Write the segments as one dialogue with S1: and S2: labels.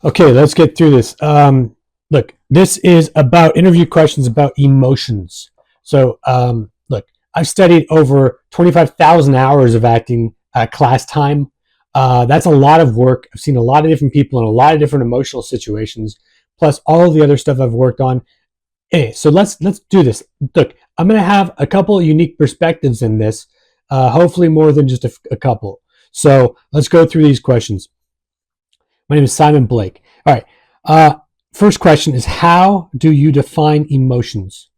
S1: Okay, let's get through this. Look, this is about interview questions about emotions. Look, I've studied over 25,000 hours of acting class time. That's a lot of work. I've seen a lot of different people in a lot of different emotional situations, plus all of the other stuff I've worked on. Hey, so let's do this. Look, I'm going to have a couple of unique perspectives in this, hopefully more than just a couple. So let's go through these questions. My name is Simon Blake. All right. Uh, First question is, how do you define emotions?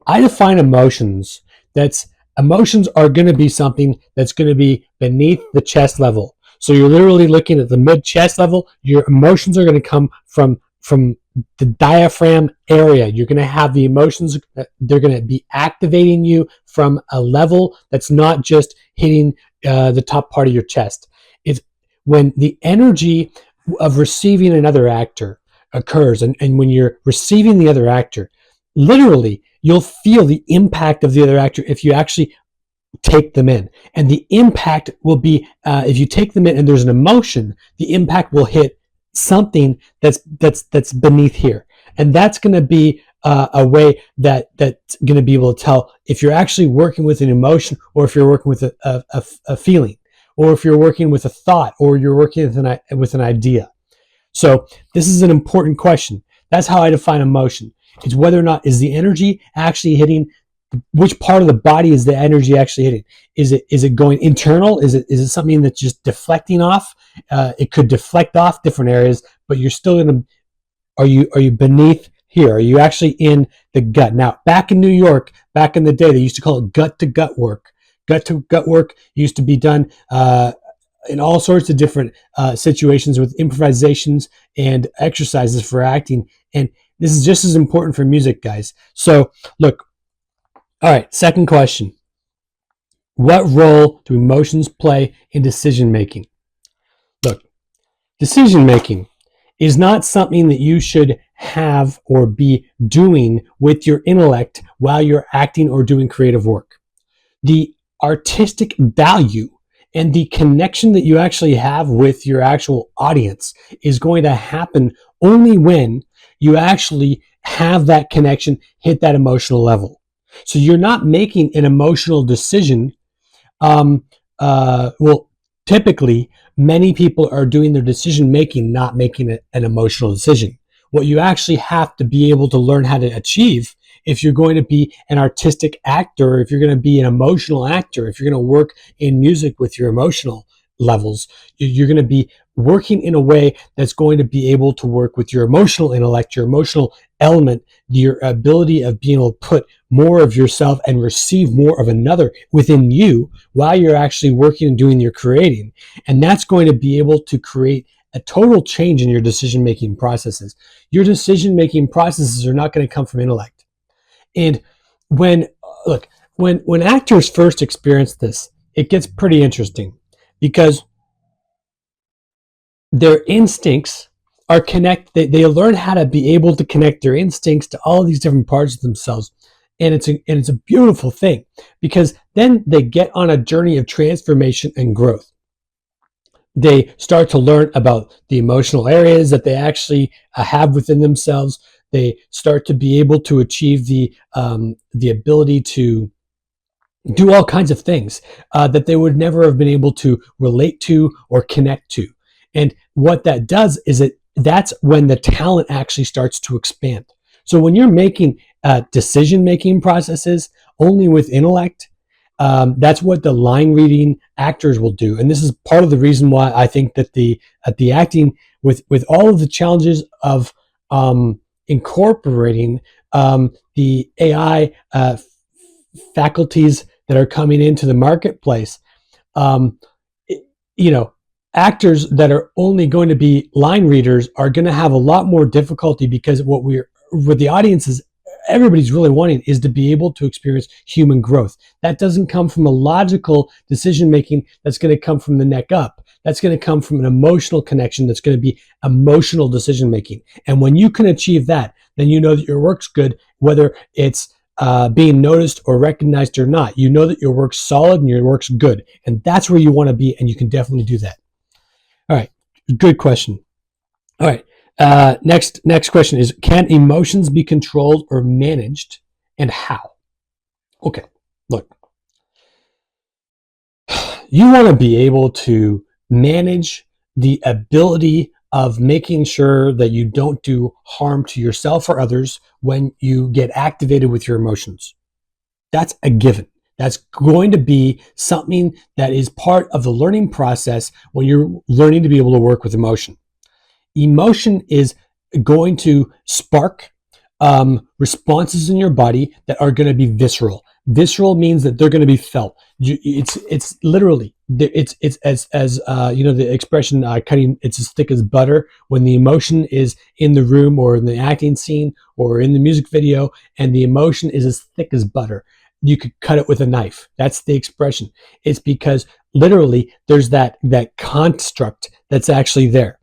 S1: I define emotions that's emotions are going to be something that's going to be beneath the chest level. So you're literally looking at the mid chest level. Your emotions are going to come from the diaphragm area. You're going to have the emotions. They're going to be activating you from a level that's not just hitting the top part of your chest. It's when the energy of receiving another actor occurs, and when you're receiving the other actor, literally you'll feel the impact of the other actor if you actually take them in. And the impact will be, if you take them in and there's an emotion, the impact will hit something that's beneath here. And that's going to be a way that's going to be able to tell if you're actually working with an emotion, or if you're working with a feeling, or if you're working with a thought, or you're working with an idea. So this is an important question. That's how I define emotion. It's whether or not is the energy actually hitting, which part of the body is the energy actually hitting? Is it going internal? Is it something that's just deflecting off? It could deflect off different areas, but you're still in the. Are you beneath here? Are you actually in the gut? Now, back in New York, back in the day, they used to call it gut to gut work. Gut to gut work used to be done in all sorts of different situations with improvisations and exercises for acting. And this is just as important for music, guys. So, look. All right, second question. What role do emotions play in decision making? Look, decision making is not something that you should have or be doing with your intellect while you're acting or doing creative work. The artistic value and the connection that you actually have with your actual audience is going to happen only when you actually have that connection hit that emotional level. So you're not making an emotional decision. Well, typically, many people are doing their decision making, not making an emotional decision. What you actually have to be able to learn how to achieve, if you're going to be an artistic actor, if you're going to be an emotional actor, if you're going to work in music with your emotional levels, you're going to be working in a way that's going to be able to work with your emotional intellect, your emotional element, your ability of being able to put more of yourself and receive more of another within you while you're actually working and doing your creating. And that's going to be able to create a total change in your decision-making processes. Your decision-making processes are not going to come from intellect. And when, look, when actors first experience this, it gets pretty interesting because their instincts are they learn how to be able to connect their instincts to all of these different parts of themselves. And it's a beautiful thing, because then they get on a journey of transformation and growth. They start to learn about the emotional areas that they actually have within themselves. They start to be able to achieve the ability to do all kinds of things that they would never have been able to relate to or connect to. And what that does is that's when the talent actually starts to expand. So when you're making decision-making processes only with intellect, that's what the line reading actors will do. And this is part of the reason why I think that the acting, with all of the challenges of incorporating the AI faculties that are coming into the marketplace, you know, actors that are only going to be line readers are going to have a lot more difficulty, because what the audience is, everybody's really wanting is to be able to experience human growth. That doesn't come from a logical decision making. That's going to come from the neck up. That's going to come from an emotional connection. That's going to be emotional decision making. And when you can achieve that, then you know that your work's good, whether it's being noticed or recognized or not. You know that your work's solid and your work's good. And that's where you want to be, and you can definitely do that. All right, good question. All right, Next question is: can emotions be controlled or managed, and how? Okay, look, you want to be able to manage the ability of making sure that you don't do harm to yourself or others when you get activated with your emotions. That's a given. That's going to be something that is part of the learning process when you're learning to be able to work with emotion. Emotion is going to spark responses in your body that are going to be visceral. Visceral means that they're going to be felt. It's literally it's as you know, the expression cutting, it's as thick as butter. When the emotion is in the room or in the acting scene or in the music video, and the emotion is as thick as butter, you could cut it with a knife. That's the expression. It's because literally there's that construct that's actually there.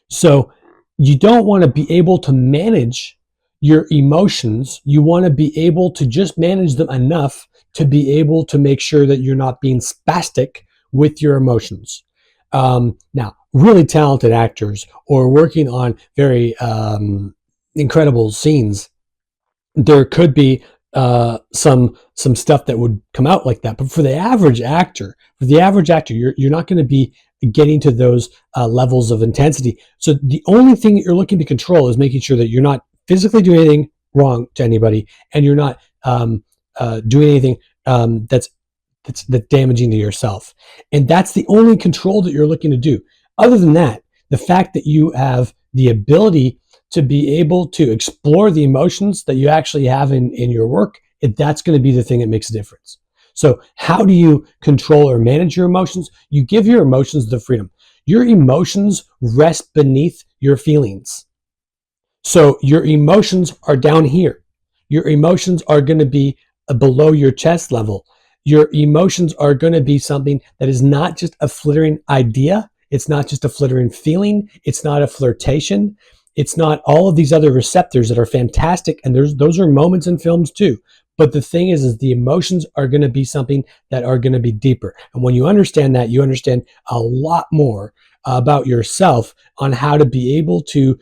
S1: So you don't want to be able to manage your emotions. You want to be able to just manage them enough to be able to make sure that you're not being spastic with your emotions. Now, really talented actors or working on very incredible scenes, there could be some stuff that would come out like that. But for the average actor, you're not going to be getting to those levels of intensity. So the only thing that you're looking to control is making sure that you're not physically doing anything wrong to anybody, and you're not doing anything that's damaging to yourself. And that's the only control that you're looking to do. Other than that, the fact that you have the ability to be able to explore the emotions that you actually have in your work, that's going to be the thing that makes a difference. So how do you control or manage your emotions? You give your emotions the freedom. Your emotions rest beneath your feelings. So your emotions are down here. Your emotions are going to be below your chest level. Your emotions are going to be something that is not just a flittering idea. It's not just a flittering feeling. It's not a flirtation. It's not all of these other receptors that are fantastic. And those are moments in films too. But the thing is the emotions are going to be something that are going to be deeper. And when you understand that, you understand a lot more about yourself on how to be able to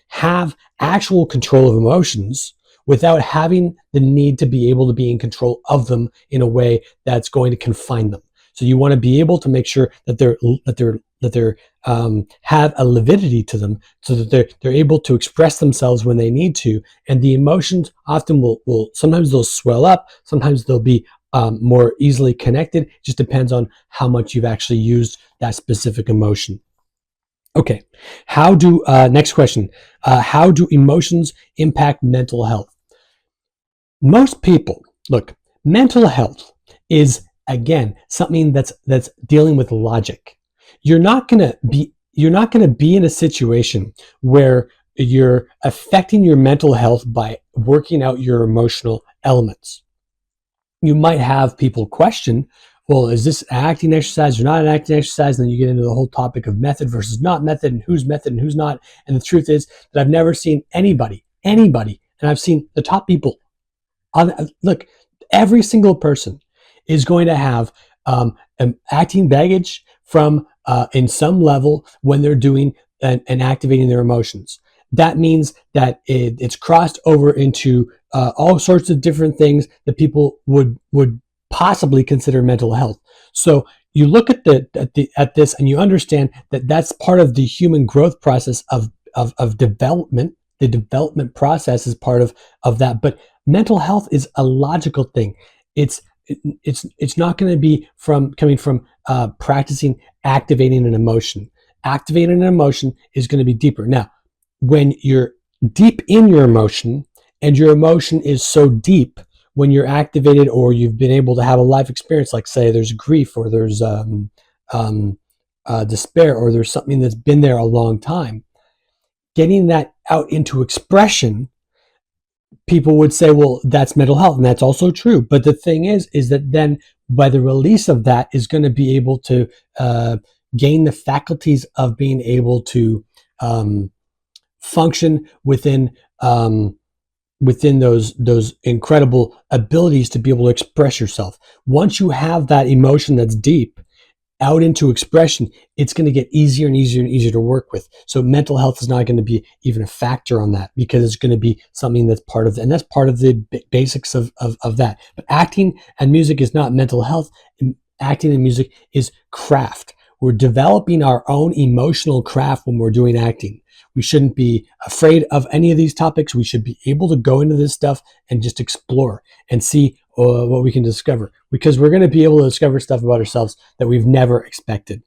S1: have actual control of emotions without having the need to be able to be in control of them in a way that's going to confine them. So you want to be able to make sure that they're have a lividity to them, so that they're able to express themselves when they need to. And the emotions often will sometimes they'll swell up, sometimes they'll be more easily connected. It just depends on how much you've actually used that specific emotion. Okay, next question, how do emotions impact mental health? Most people, look, mental health is, again, something that's dealing with logic. You're not going to be in a situation where you're affecting your mental health by working out your emotional elements. You might have people question, well, is this an acting exercise or not an acting exercise? And then you get into the whole topic of method versus not method, and who's not. And the truth is that I've never seen anybody, and I've seen the top people look, every single person is going to have an acting baggage from in some level when they're doing and activating their emotions. That means that it's crossed over into all sorts of different things that people would possibly consider mental health. So you look at this and you understand that that's part of the human growth process of development. The development process is part of that, but mental health is a logical thing. It's not going to be coming from practicing activating an emotion. Activating an emotion is going to be deeper. Now, when you're deep in your emotion, and your emotion is so deep, when you're activated or you've been able to have a life experience, like say there's grief or there's despair or there's something that's been there a long time, getting that out into expression, people would say, well, that's mental health, and that's also true. But the thing is that then by the release of that is going to be able to gain the faculties of being able to function within those incredible abilities to be able to express yourself. Once you have that emotion that's deep, out into expression, it's going to get easier and easier and easier to work with. So mental health is not going to be even a factor on that, because it's going to be something that's part of, and that's part of the basics of that. But acting and music is not mental health. Acting and music is craft. We're developing our own emotional craft when we're doing acting. We shouldn't be afraid of any of these topics. We should be able to go into this stuff and just explore and see what we can discover, because we're going to be able to discover stuff about ourselves that we've never expected.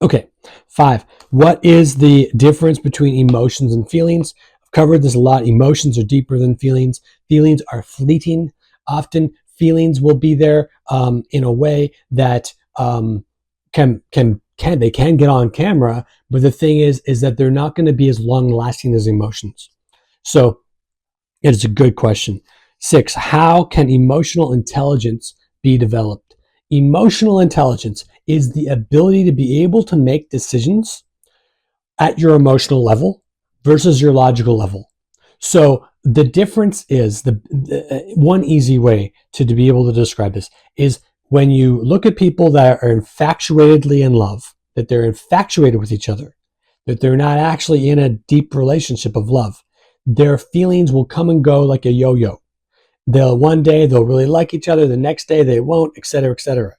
S1: Okay, 5. What is the difference between emotions and feelings? I've covered this a lot. Emotions are deeper than feelings. Feelings are fleeting. Often feelings will be there in a way that can they can get on camera, but the thing is that they're not going to be as long lasting as emotions. So it's a good question. 6, how can emotional intelligence be developed? Emotional intelligence is the ability to be able to make decisions at your emotional level versus your logical level. So the difference is the one easy way to be able to describe this is when you look at people that are infatuatedly in love, that they're infatuated with each other, that they're not actually in a deep relationship of love, their feelings will come and go like a yo-yo. One day they'll really like each other, the next day they won't, etc., etc.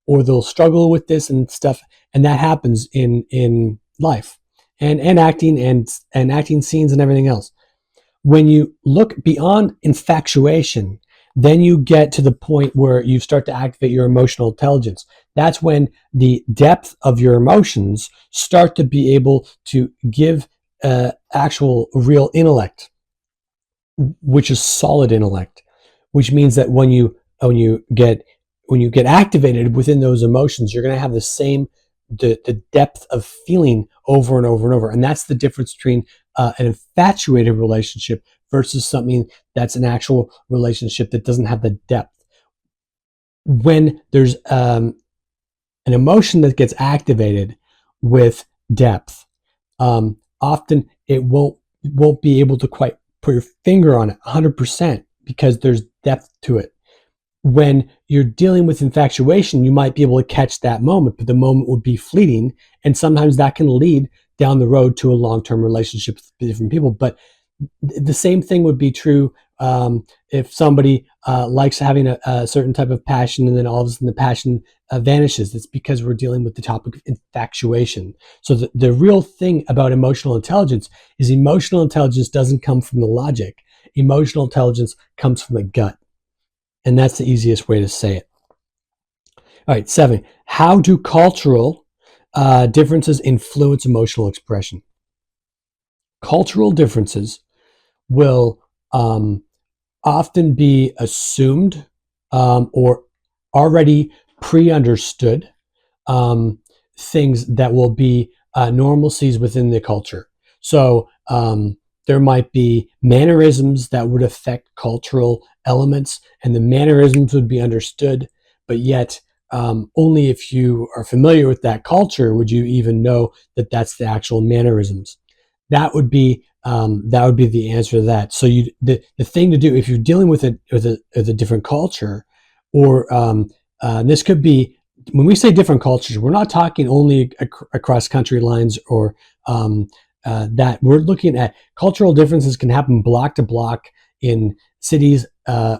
S1: Or they'll struggle with this and stuff, and that happens in life and acting and acting scenes and everything else. When you look beyond infatuation, then you get to the point where you start to activate your emotional intelligence. That's when the depth of your emotions start to be able to give actual real intellect, which is solid intellect, which means that when you get activated within those emotions, you're going to have the depth of feeling over and over and over. And that's the difference between an infatuated relationship versus something that's an actual relationship that doesn't have the depth. When there's an emotion that gets activated with depth, often it won't be able to quite put your finger on it 100% because there's depth to it. When you're dealing with infatuation, you might be able to catch that moment, but the moment would be fleeting, and sometimes that can lead down the road to a long-term relationship with different people. But the same thing would be true if somebody likes having a certain type of passion, and then all of a sudden the passion vanishes. It's because we're dealing with the topic of infatuation. So the real thing about emotional intelligence is emotional intelligence doesn't come from the logic. Emotional intelligence comes from the gut. And that's the easiest way to say it. All right, 7. How do cultural differences influence emotional expression? Cultural differences will often be assumed or already pre-understood things that will be normalcies within the culture. So there might be mannerisms that would affect cultural elements, and the mannerisms would be understood, but yet only if you are familiar with that culture would you even know that that's the actual mannerisms. That would be the answer to that. So the thing to do if you're dealing with a different culture, or this could be, when we say different cultures, we're not talking only across country lines or that. We're looking at cultural differences can happen block to block in cities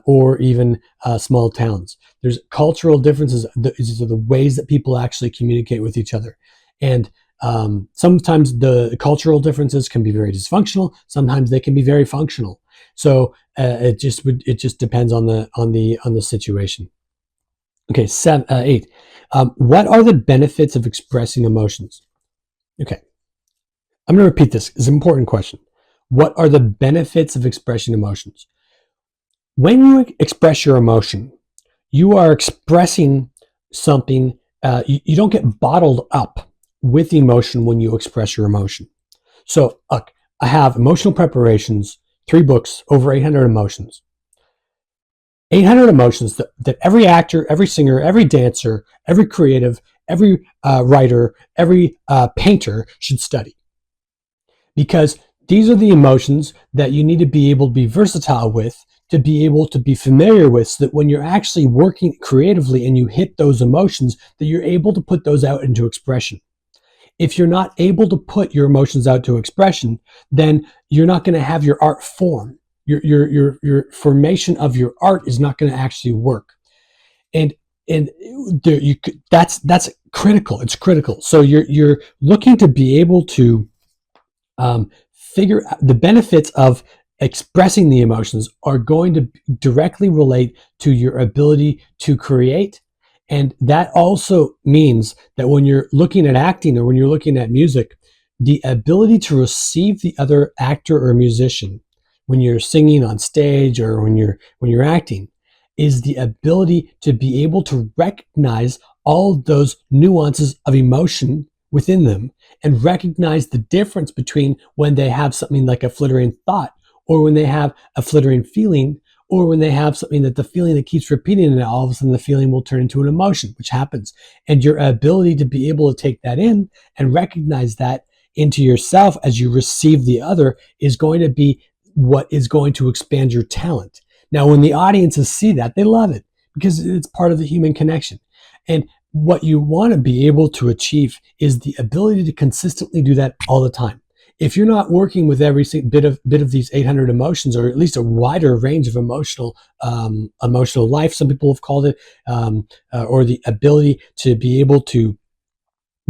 S1: or even small towns. There's cultural differences. These are the ways that people actually communicate with each other, and sometimes the cultural differences can be very dysfunctional. Sometimes they can be very functional. So it just depends on the situation. Okay, 8. What are the benefits of expressing emotions? Okay, I'm going to repeat this. It's an important question. What are the benefits of expressing emotions? When you express your emotion, you are expressing something. You don't get bottled up with emotion when you express your emotion. So I have emotional preparations, 3 books, over 800 emotions. 800 emotions that every actor, every singer, every dancer, every creative, every writer, every painter should study. Because these are the emotions that you need to be able to be versatile with to be able to be familiar with, so that when you're actually working creatively and you hit those emotions, that you're able to put those out into expression. If you're not able to put your emotions out to expression, then you're not going to have your art form. Your formation of your art is not going to actually work. And there you could, that's critical. It's critical. So you're looking to be able to figure out the benefits of expressing the emotions are going to directly relate to your ability to create. And that also means that when you're looking at acting or when you're looking at music, the ability to receive the other actor or musician when you're singing on stage or when you're acting is the ability to be able to recognize all those nuances of emotion within them and recognize the difference between when they have something like a flittering thought or when they have a flittering feeling or when they have something that the feeling that keeps repeating and all of a sudden the feeling will turn into an emotion, which happens. And your ability to be able to take that in and recognize that into yourself as you receive the other is going to be what is going to expand your talent. Now, when the audiences see that, they love it because it's part of the human connection. And what you want to be able to achieve is the ability to consistently do that all the time. If you're not working with every bit of these 800 emotions, or at least a wider range of emotional life, some people have called it, or the ability to be able to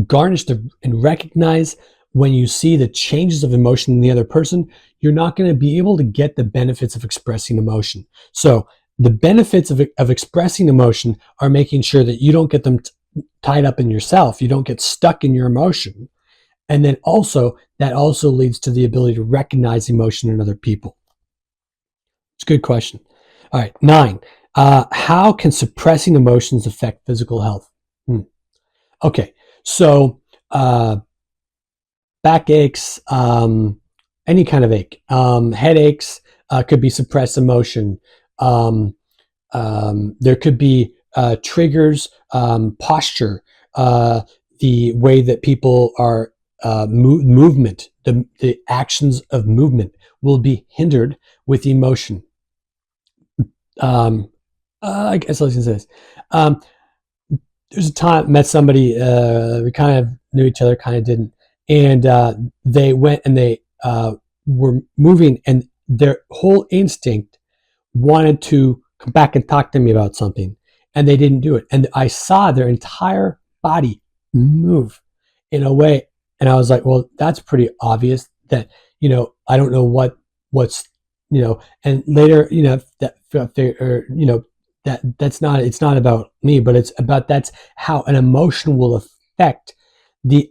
S1: garnish and recognize when you see the changes of emotion in the other person, you're not going to be able to get the benefits of expressing emotion. So the benefits of expressing emotion are making sure that you don't get them tied up in yourself. You don't get stuck in your emotion. And then also, that also leads to the ability to recognize emotion in other people. It's a good question. All right, 9. How can suppressing emotions affect physical health? Okay, so backaches, any kind of ache, headaches could be suppressed emotion. There could be triggers, posture, the way that people are movement, the actions of movement will be hindered with emotion. I guess I was going to say this. There's a time I met somebody, we kind of knew each other, kind of didn't. And they went and they were moving, and their whole instinct wanted to come back and talk to me about something, and they didn't do it. And I saw their entire body move in a way, and I was like, well, that's pretty obvious that, I don't know what's, and later, that, or, that's not, it's not about me, but it's about, that's how an emotion will affect the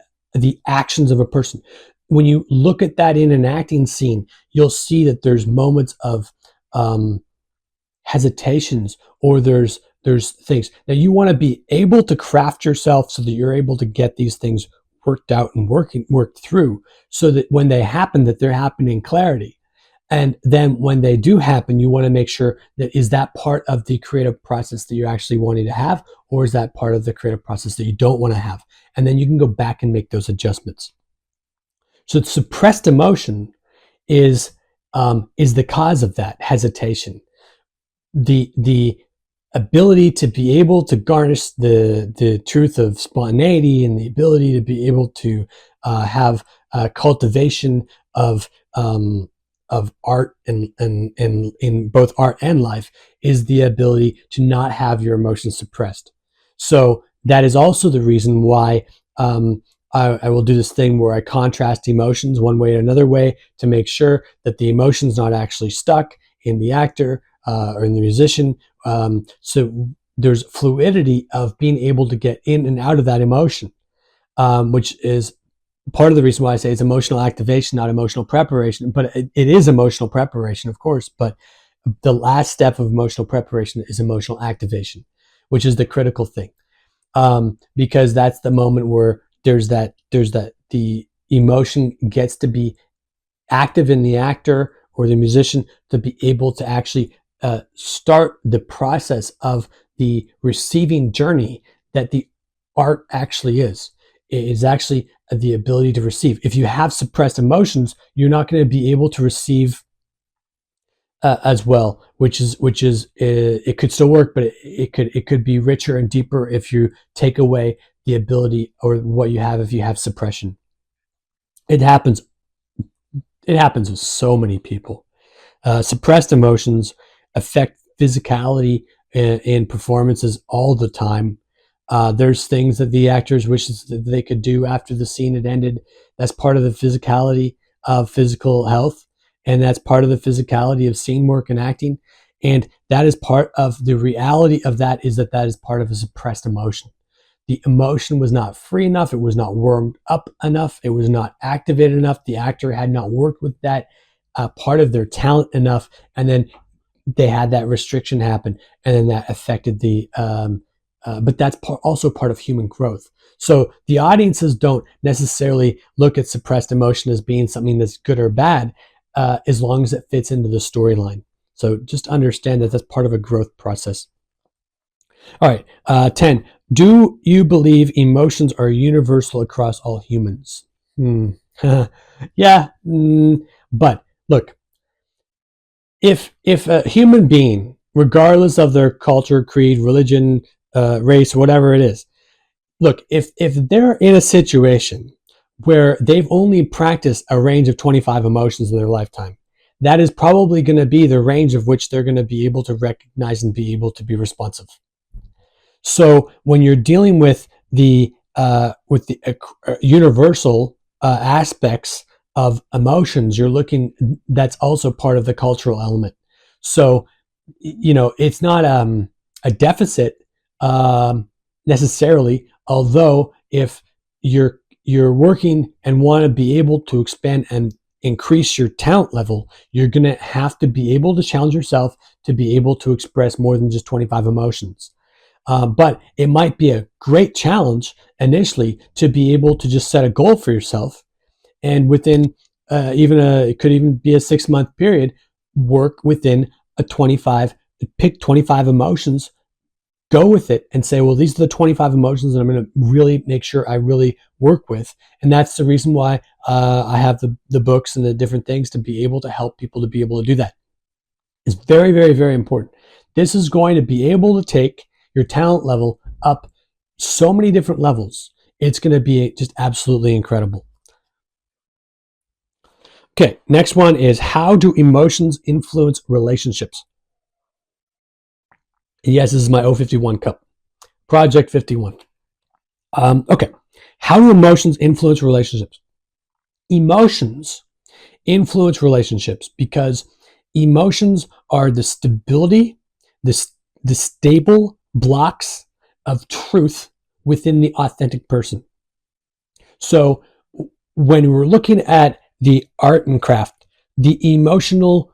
S1: actions of a person. When you look at that in an acting scene, you'll see that there's moments of hesitations, or there's things. Now you want to be able to craft yourself so that you're able to get these things worked out and worked through, so that when they happen, that they're happening in clarity. And then when they do happen, you want to make sure that, is that part of the creative process that you're actually wanting to have, or is that part of the creative process that you don't want to have? And then you can go back and make those adjustments. So suppressed emotion is the cause of that hesitation. The ability to be able to garnish the truth of spontaneity, and the ability to be able to have cultivation of art, and in both art and life, is the ability to not have your emotions suppressed. So that is also the reason why I will do this thing where I contrast emotions one way or another way, to make sure that the emotion's not actually stuck in the actor or in the musician. So there's fluidity of being able to get in and out of that emotion, which is part of the reason why I say it's emotional activation, not emotional preparation. But it is emotional preparation, of course. But the last step of emotional preparation is emotional activation, which is the critical thing, because that's the moment where there's that the emotion gets to be active in the actor or the musician, to be able to actually start the process of the receiving journey that the art actually is. It is actually the ability to receive. If you have suppressed emotions, you're not going to be able to receive as well, which is it could still work, but it could be richer and deeper if you take away the ability or what you have if you have suppression. It happens. It happens with so many people. Suppressed emotions affect physicality in performances all the time. There's things that the actors wish that they could do after the scene had ended. That's part of the physicality of physical health, and that's part of the physicality of scene work and acting. And that is part of the reality of that is that that is part of a suppressed emotion. The emotion was not free enough. It was not warmed up enough. It was not activated enough. The actor had not worked with that part of their talent enough. And then they had that restriction happen. And then that affected but that's also part of human growth. So the audiences don't necessarily look at suppressed emotion as being something that's good or bad, as long as it fits into the storyline. So just understand that that's part of a growth process. All right. 10. Do you believe emotions are universal across all humans? Hmm. Yeah. But look, if a human being, regardless of their culture, creed, religion, race, whatever it is, look, if they're in a situation where they've only practiced a range of 25 emotions in their lifetime, that is probably going to be the range of which they're going to be able to recognize and be able to be responsive. So when you're dealing with the universal aspects of emotions, you're looking. That's also part of the cultural element. So it's not a deficit necessarily. Although if you're working and want to be able to expand and increase your talent level, you're going to have to be able to challenge yourself to be able to express more than just 25 emotions. But it might be a great challenge initially to be able to just set a goal for yourself, and within it could even be a 6 month period, work within a 25, pick 25 emotions, go with it, and say, well, these are the 25 emotions that I'm going to really make sure I really work with. And that's the reason why I have the books and the different things to be able to help people to be able to do that. It's very, very, very important. This is going to be able to take your talent level up so many different levels. It's going to be just absolutely incredible. Okay, next one is, how do emotions influence relationships? Yes, this is my O51 cup. Project 51. Okay, how do emotions influence relationships? Emotions influence relationships because emotions are the stability, the, the stable blocks of truth within the authentic person. So when we're looking at the art and craft, the emotional,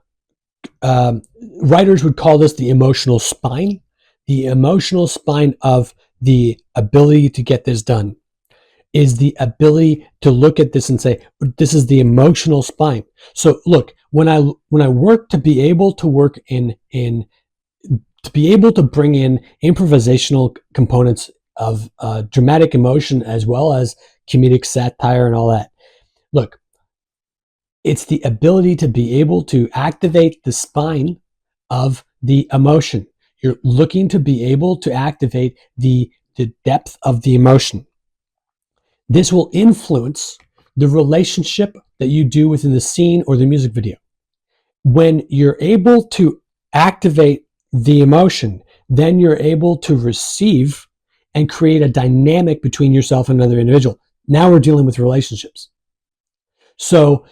S1: um, writers would call this the emotional spine, the emotional spine of the ability to get this done is the ability to look at this and say, this is the emotional spine. So look, when I work to be able to work in to be able to bring in improvisational components of dramatic emotion as well as comedic satire and all that. Look, it's the ability to be able to activate the spine of the emotion. You're looking to be able to activate the depth of the emotion. This will influence the relationship that you do within the scene or the music video. When you're able to activate the emotion, then you're able to receive and create a dynamic between yourself and another individual. Now we're dealing with relationships. So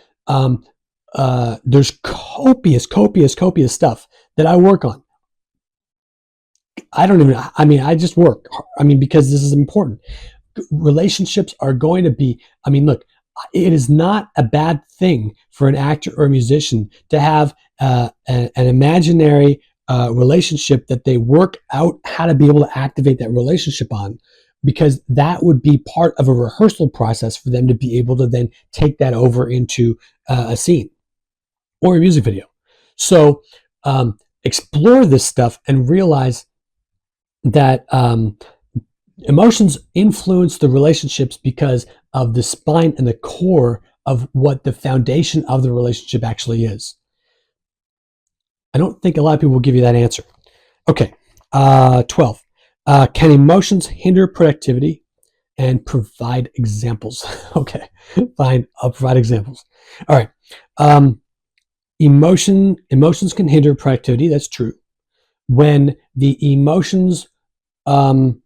S1: there's copious stuff that I work on. I just work. Because this is important. Relationships are going to be, look, it is not a bad thing for an actor or a musician to have an imaginary relationship that they work out how to be able to activate that relationship on, because that would be part of a rehearsal process for them to be able to then take that over into a scene or a music video. So explore this stuff and realize that emotions influence the relationships because of the spine and the core of what the foundation of the relationship actually is. I don't think a lot of people will give you that answer. Okay, 12. Can emotions hinder productivity? And provide examples. Okay, fine. I'll provide examples. All right. Um, emotions can hinder productivity. That's true. When the emotions um,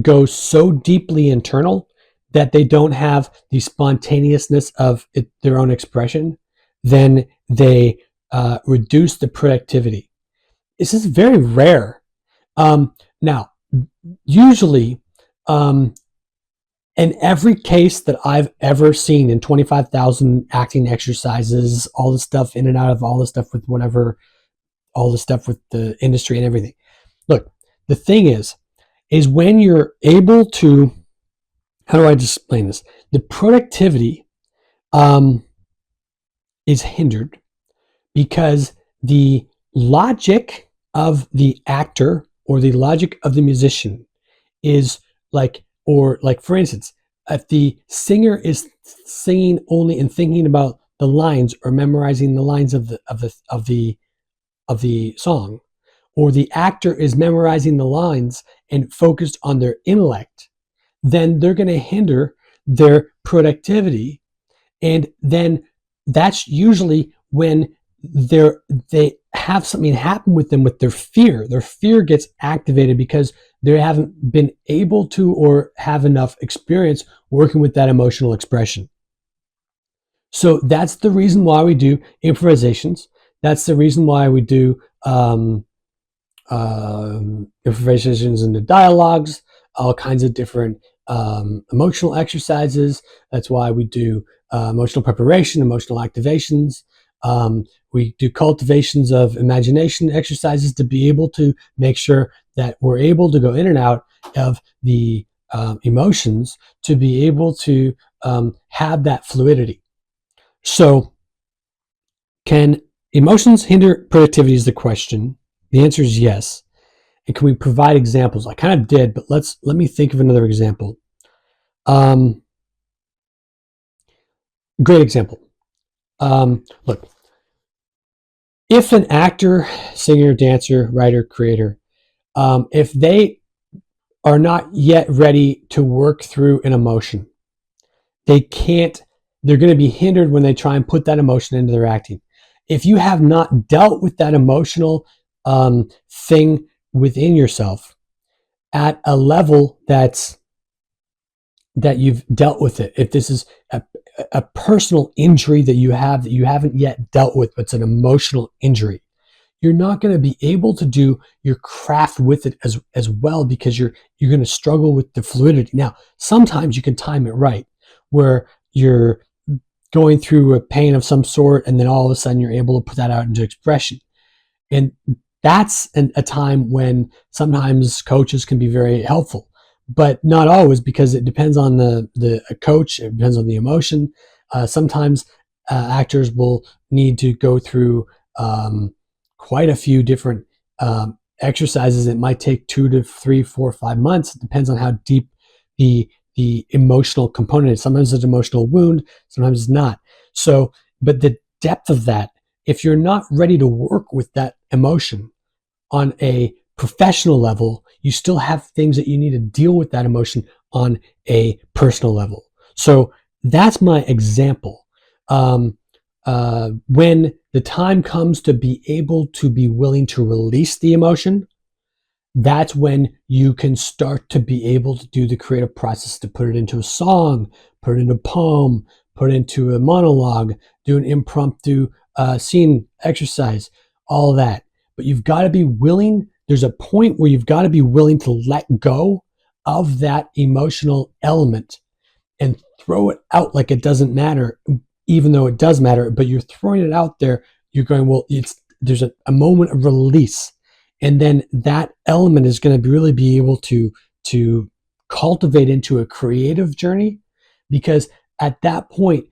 S1: go so deeply internal that they don't have the spontaneousness of their own expression, then they reduce the productivity. This is very rare. Now, usually, um, in every case that I've ever seen in 25,000 acting exercises, all the stuff in and out of all the stuff with whatever, all the stuff with the industry and everything. Look, the thing is when you're able to, how do I just explain this? The productivity um, is hindered because the logic of the actor or the logic of the musician is like, or like for instance, if the singer is singing only and thinking about the lines or memorizing the lines of the song, or the actor is memorizing the lines and focused on their intellect, then they're going to hinder their productivity. And then that's usually when they have something happen with them with their fear gets activated because they haven't been able to or have enough experience working with that emotional expression. So that's the reason why we do improvisations. That's the reason why we do improvisations into dialogues, all kinds of different emotional exercises. That's why we do emotional preparation, emotional activations. We do cultivations of imagination exercises to be able to make sure that we're able to go in and out of the emotions to be able to have that fluidity. So, can emotions hinder productivity? Is the question. The answer is yes. And can we provide examples? I kind of did, but let me think of another example. Um, Great example. Look, if an actor, singer, dancer, writer, creator, if they are not yet ready to work through an emotion, they can't. They're going to be hindered when they try and put that emotion into their acting. If you have not dealt with that emotional thing within yourself at a level that you've dealt with it, if this is a personal injury that you have that you haven't yet dealt with, but it's an emotional injury, you're not going to be able to do your craft with it as well because you're going to struggle with the fluidity. Now, sometimes you can time it right where you're going through a pain of some sort and then all of a sudden you're able to put that out into expression. And that's a time when sometimes coaches can be very helpful, but not always because it depends on the coach. It depends on the emotion. Sometimes actors will need to go through quite a few different exercises. It might take 2 to 3, 4, 5 months. It depends on how deep the emotional component is. Sometimes it's an emotional wound, sometimes it's not. So, but the depth of that, if you're not ready to work with that emotion on a professional level, you still have things that you need to deal with that emotion on a personal level. So that's my example. When the time comes to be able to be willing to release the emotion, that's when you can start to be able to do the creative process to put it into a song, put it into a poem, put it into a monologue, do an impromptu scene exercise, all that. But you've got to be willing. There's a point where you've got to be willing to let go of that emotional element and throw it out like it doesn't matter, even though it does matter, but you're throwing it out there. You're going, well, there's a moment of release. And then that element is going to really be able to cultivate into a creative journey because at that point,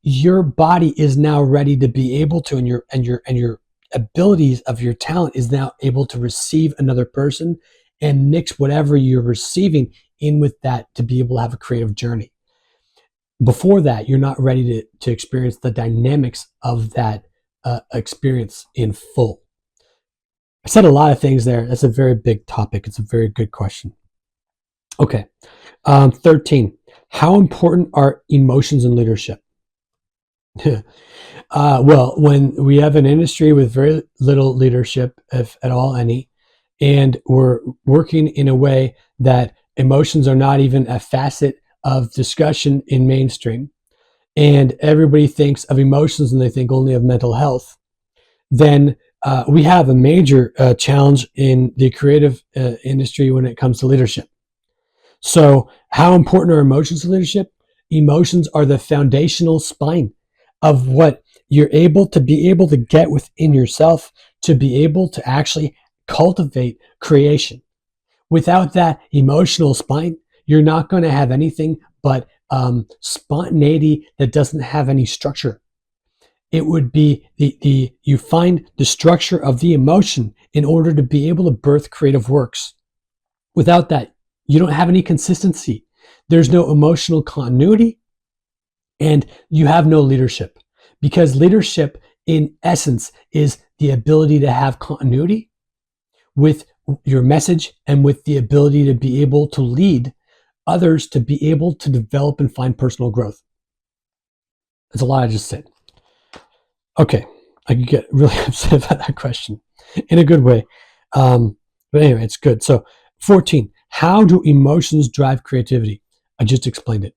S1: your body is now ready to be able to, and your abilities of your talent is now able to receive another person and mix whatever you're receiving in with that to be able to have a creative journey. Before that, you're not ready to experience the dynamics of that experience in full. I said a lot of things there. That's a very big topic. It's a very good question. Okay. 13. How important are emotions in leadership? Well, when we have an industry with very little leadership, if at all any, and we're working in a way that emotions are not even a facet of discussion in mainstream, and everybody thinks of emotions and they think only of mental health, then we have a major challenge in the creative industry when it comes to leadership. So, how important are emotions to leadership? Emotions are the foundational spine of what you're able to get within yourself to be able to actually cultivate creation. Without that emotional spine, you're not going to have anything but spontaneity that doesn't have any structure. It would be the you find the structure of the emotion in order to be able to birth creative works. Without that, you don't have any consistency. There's no emotional continuity, and you have no leadership. Because leadership, in essence, is the ability to have continuity with your message and with the ability to be able to lead others to be able to develop and find personal growth. That's a lot I just said. Okay, I could get really upset about that question in a good way. But anyway, it's good. So, 14, how do emotions drive creativity? I just explained it.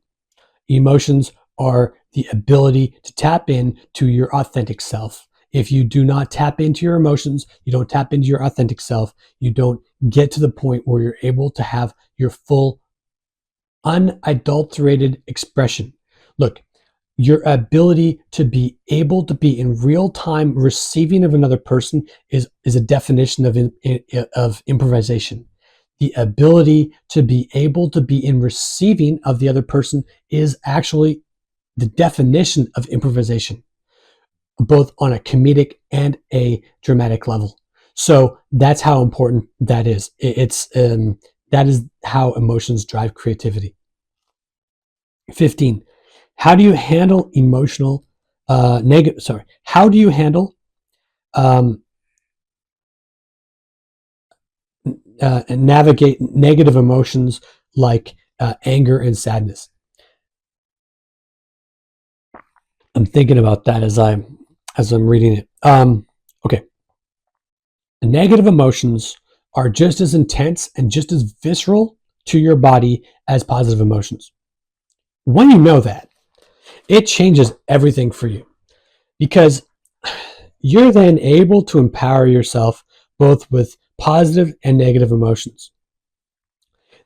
S1: Emotions are the ability to tap in to your authentic self. If you do not tap into your emotions, you don't tap into your authentic self, you don't get to the point where you're able to have your full, unadulterated expression. Look, your ability to be able to be in real time receiving of another person is a definition of improvisation. The ability to be able to be in receiving of the other person is actually the definition of improvisation, both on a comedic and a dramatic level. So that's how important that is. That is how emotions drive creativity. 15. How do you handle emotional negative? Sorry. How do you handle um, and navigate negative emotions like anger and sadness? I'm thinking about that as I'm reading it. Okay. Negative emotions are just as intense and just as visceral to your body as positive emotions. When you know that, it changes everything for you because you're then able to empower yourself both with positive and negative emotions.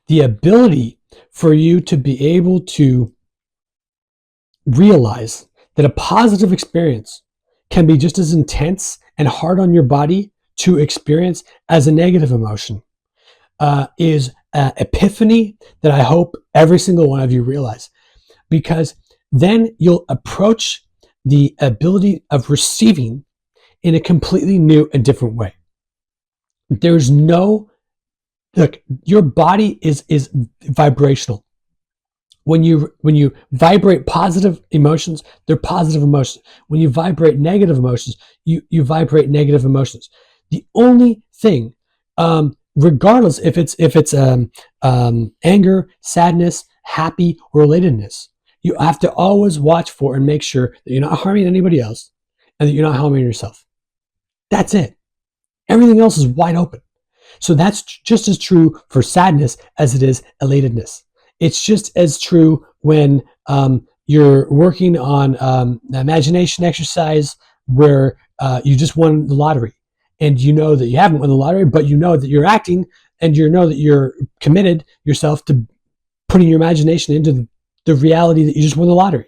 S1: The ability for you to be able to realize that a positive experience can be just as intense and hard on your body to experience as a negative emotion is an epiphany that I hope every single one of you realize, because then you'll approach the ability of receiving in a completely new and different way. There's no look, your body is vibrational. When you vibrate positive emotions, they're positive emotions. When you vibrate negative emotions, you vibrate negative emotions. The only thing, regardless if it's anger, sadness, happy, or relatedness, you have to always watch for and make sure that you're not harming anybody else and that you're not harming yourself. That's it. Everything else is wide open. So that's just as true for sadness as it is elatedness. It's just as true when you're working on the imagination exercise where you just won the lottery and you know that you haven't won the lottery, but you know that you're acting and you know that you're committed yourself to putting your imagination into the reality that you just won the lottery.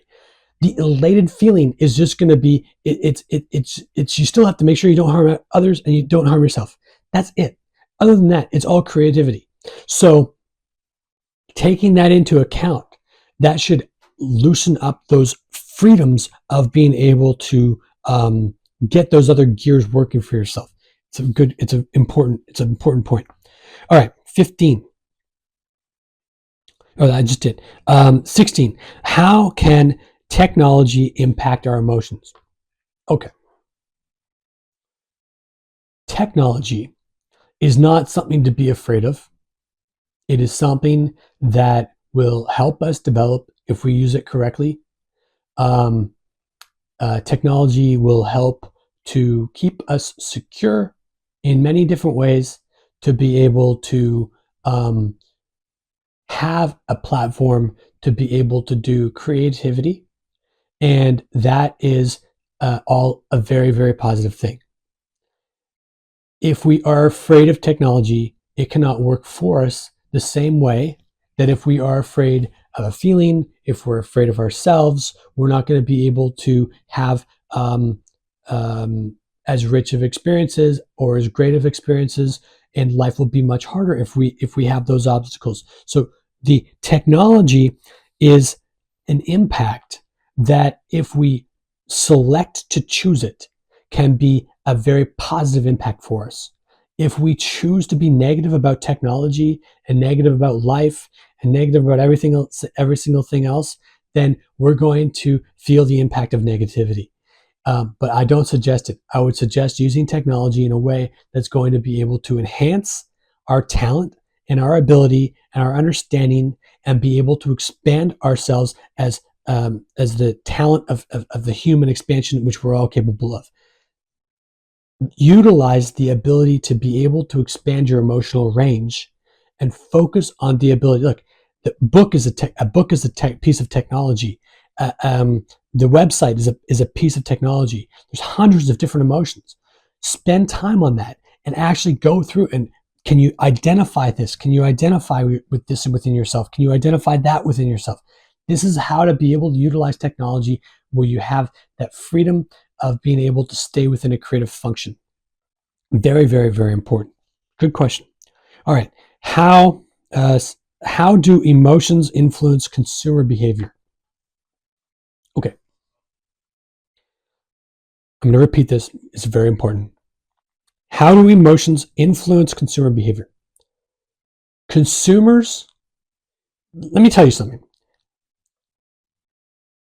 S1: The elated feeling is just going to be it's you still have to make sure you don't harm others and you don't harm yourself. That's it. Other than that, it's all creativity. So taking that into account, that should loosen up those freedoms of being able to get those other gears working for yourself. It's an important point. All right, 15. Oh, I just did. 16. How can technology impact our emotions? Okay. Technology is not something to be afraid of. It is something that will help us develop if we use it correctly. Um, Technology will help to keep us secure in many different ways, to be able to um, have a platform to be able to do creativity. And that is all a very, very positive thing. If we are afraid of technology, it cannot work for us the same way that if we are afraid of a feeling, if we're afraid of ourselves, we're not going to be able to have um, as rich of experiences or as great of experiences, and life will be much harder if we have those obstacles. So the technology is an impact that, if we select to choose it, can be a very positive impact for us. If we choose to be negative about technology and negative about life and negative about everything else, every single thing else, then we're going to feel the impact of negativity. But I don't suggest it. I would suggest using technology in a way that's going to be able to enhance our talent and our ability and our understanding, and be able to expand ourselves as the talent of the human expansion, which we're all capable of. Utilize the ability to be able to expand your emotional range and focus on the ability. Look, the book is a book is a piece of technology. The website is a piece of technology. There's hundreds of different emotions. Spend time on that and actually go through, and can you identify this? Can you identify with this within yourself? Can you identify that within yourself? This is how to be able to utilize technology where you have that freedom of being able to stay within a creative function. Very, very, very important. Good question. All right. Uh, how do emotions influence consumer behavior? Okay. I'm going to repeat this. It's very important. How do emotions influence consumer behavior? Consumers, let me tell you something.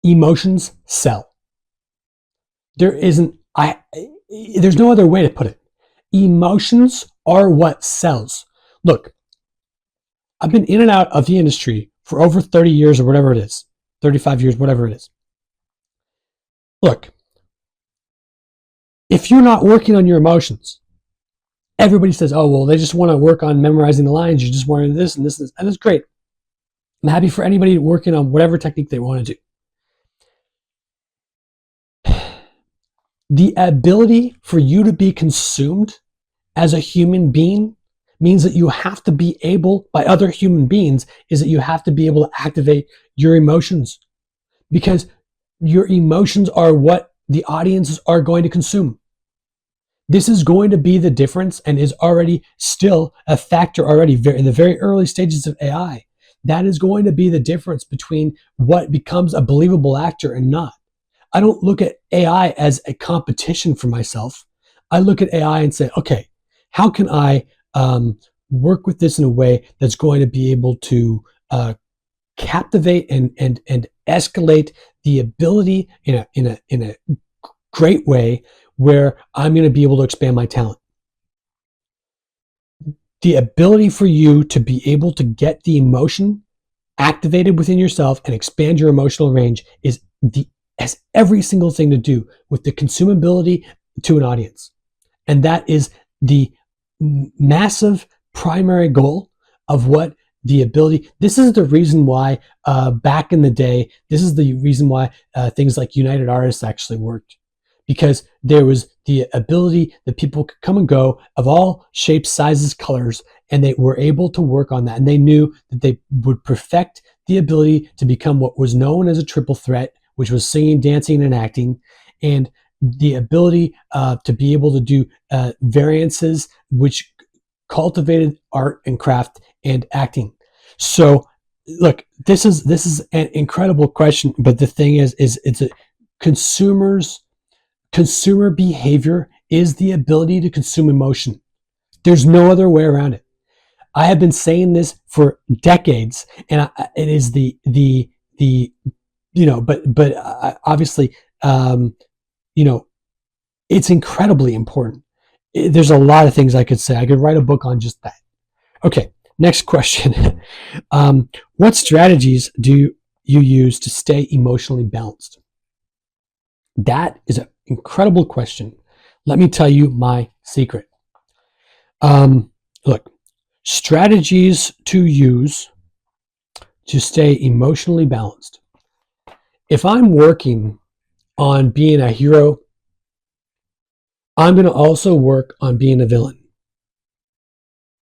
S1: Emotions sell. There isn't, there's no other way to put it. Emotions are what sells. Look, I've been in and out of the industry for over 30 years or whatever it is, 35 years, whatever it is. Look, if you're not working on your emotions, everybody says, oh, well, they just want to work on memorizing the lines. You just want to do this and this, and that's great. I'm happy for anybody working on whatever technique they want to do. The ability for you to be consumed as a human being means that you have to be able, by other human beings, is that you have to be able to activate your emotions, because your emotions are what the audiences are going to consume. This is going to be the difference, and is already still a factor already in the very early stages of AI. That is going to be the difference between what becomes a believable actor and not. I don't look at AI as a competition for myself. I look at AI and say, okay, how can I work with this in a way that's going to be able to captivate and escalate the ability in a great way, where I'm going to be able to expand my talent. The ability for you to be able to get the emotion activated within yourself and expand your emotional range has every single thing to do with the consumability to an audience. And that is the massive primary goal of what the ability. This is the reason why back in the day, this is the reason why things like United Artists actually worked, because there was the ability that people could come and go of all shapes, sizes, colors, and they were able to work on that. And they knew that they would perfect the ability to become what was known as a triple threat, which was singing, dancing, and acting, and the ability to be able to do variances, which cultivated art and craft and acting. So, look, this is an incredible question, but the thing is it's a consumer behavior is the ability to consume emotion. There's no other way around it. I have been saying this for decades, and it is the but obviously, you know, it's incredibly important. there's a lot of things I could say. I could write a book on just that. Okay, next question. What strategies do you use to stay emotionally balanced? That is an incredible question. Let me tell you my secret. Look, strategies to use to stay emotionally balanced. If I'm working on being a hero, I'm going to also work on being a villain.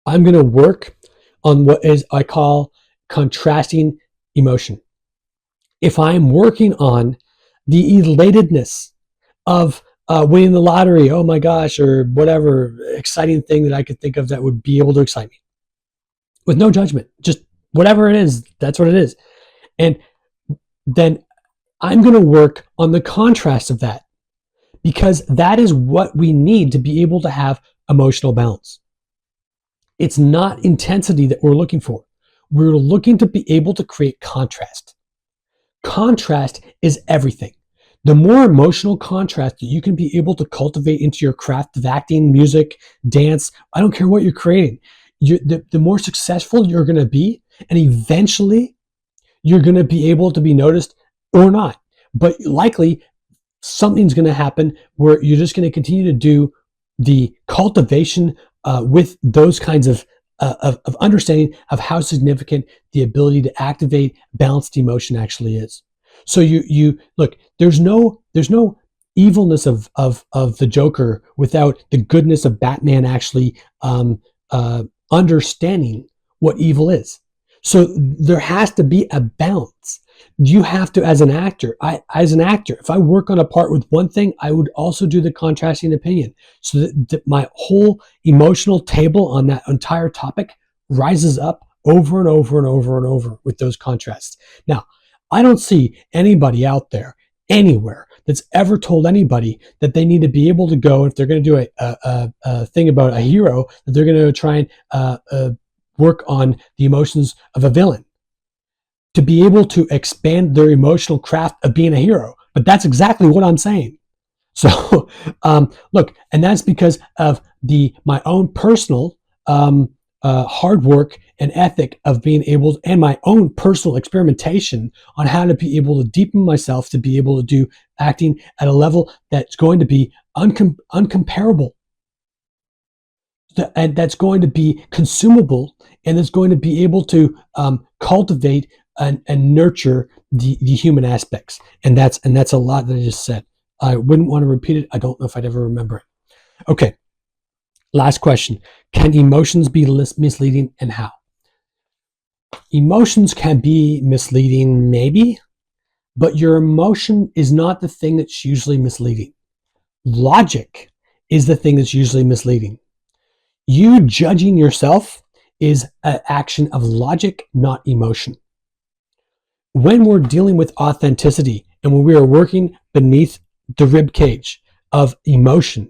S1: I'm going to work on what is I call contrasting emotion. If I'm working on the elatedness of winning the lottery, oh my gosh, or whatever exciting thing that I could think of that would be able to excite me with no judgment, just whatever it is, that's what it is. And then I'm going to work on the contrast of that, because that is what we need to be able to have emotional balance. It's not intensity that we're looking for. We're looking to be able to create contrast. Contrast is everything. The more emotional contrast that you can be able to cultivate into your craft of acting, music, dance, I don't care what you're creating, the more successful you're going to be, and eventually you're going to be able to be noticed or not. But likely something's going to happen where you're just going to continue to do the cultivation with those kinds of understanding of how significant the ability to activate balanced emotion actually is. So you look, there's no evilness of the Joker without the goodness of Batman actually understanding what evil is. So there has to be a balance. You have to, as an actor, if I work on a part with one thing, I would also do the contrasting opinion, so that my whole emotional table on that entire topic rises up over and over and over and over with those contrasts. Now, I don't see anybody out there anywhere that's ever told anybody that they need to be able to go, if they're going to do a thing about a hero, that they're going to try and work on the emotions of a villain to be able to expand their emotional craft of being a hero. But that's exactly what I'm saying. So, look, and that's because of my own personal hard work and ethic of being able, and my own personal experimentation on how to be able to deepen myself to be able to do acting at a level that's going to be uncomparable, and that's going to be consumable, and that's going to be able to cultivate and nurture the human aspects. And that's a lot that I just said. I wouldn't want to repeat it. I don't know if I'd ever remember it. Okay, last question. Can emotions be misleading, and how? Emotions can be misleading, maybe, but your emotion is not the thing that's usually misleading. Logic is the thing that's usually misleading. You judging yourself is an action of logic, not emotion. When we're dealing with authenticity and when we are working beneath the rib cage of emotion,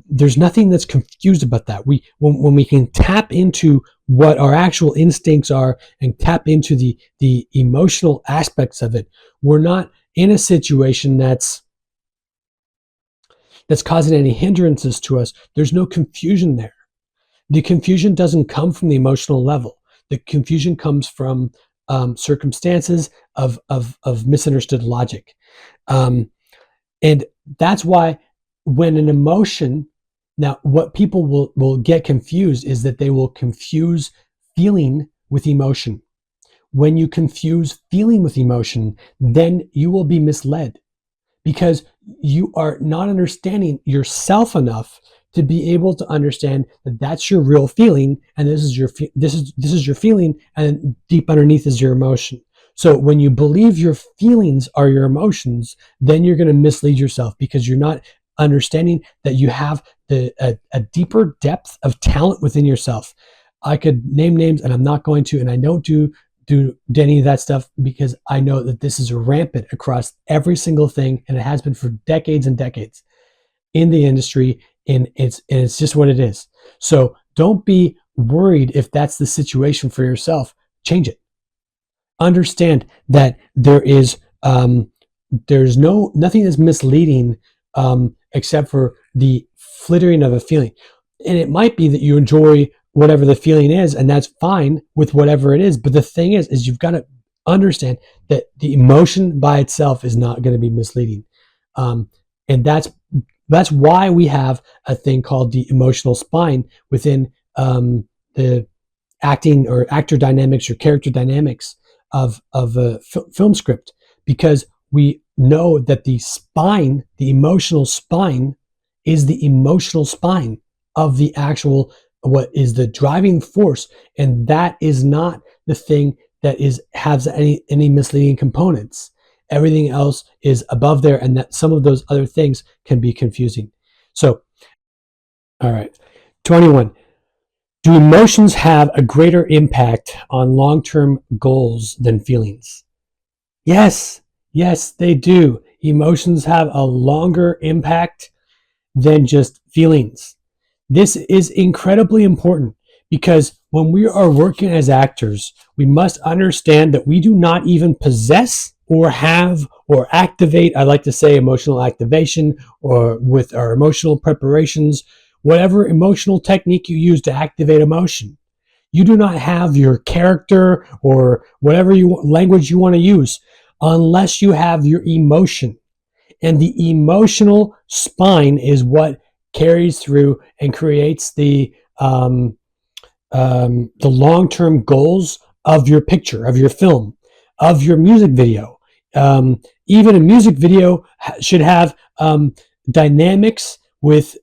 S1: there's nothing that's confused about that. When we can tap into what our actual instincts are and tap into the emotional aspects of it, we're not in a situation that's causing any hindrances to us. There's no confusion there. The confusion doesn't come from the emotional level. The confusion comes from circumstances of misunderstood logic. And that's why when an emotion, now what people will get confused is that they will confuse feeling with emotion. When you confuse feeling with emotion, then you will be misled, because you are not understanding yourself enough to be able to understand that that's your real feeling, and this is your feeling, and deep underneath is your emotion. So when you believe your feelings are your emotions, then you're going to mislead yourself, because you're not understanding that you have a deeper depth of talent within yourself. I could name names, and I'm not going to, and I don't do any of that stuff, because I know that this is rampant across every single thing, and it has been for decades and decades in the industry, and it's just what it is. So don't be worried if that's the situation for yourself. Change it. Understand that there's nothing that's misleading except for the flittering of a feeling. And it might be that you enjoy whatever the feeling is, and that's fine with whatever it is. But the thing is you've got to understand that the emotion by itself is not going to be misleading. And that's why we have a thing called the emotional spine within the acting or actor dynamics or character dynamics of a film script, because we know that the spine, the emotional spine, is the emotional spine of the actual, what is the driving force, and that is not the thing that has any misleading components. Everything else is above there, and that some of those other things can be confusing. So, all right, 21. Do emotions have a greater impact on long-term goals than feelings? Yes, yes, they do. Emotions have a longer impact than just feelings. This is incredibly important because when we are working as actors, we must understand that we do not even possess or have or activate, I like to say emotional activation, or with our emotional preparations, whatever emotional technique you use to activate emotion. You do not have your character or whatever language you want to use unless you have your emotion. And the emotional spine is what carries through and creates the long-term goals of your picture, of your film, of your music video. Even a music video should have dynamics with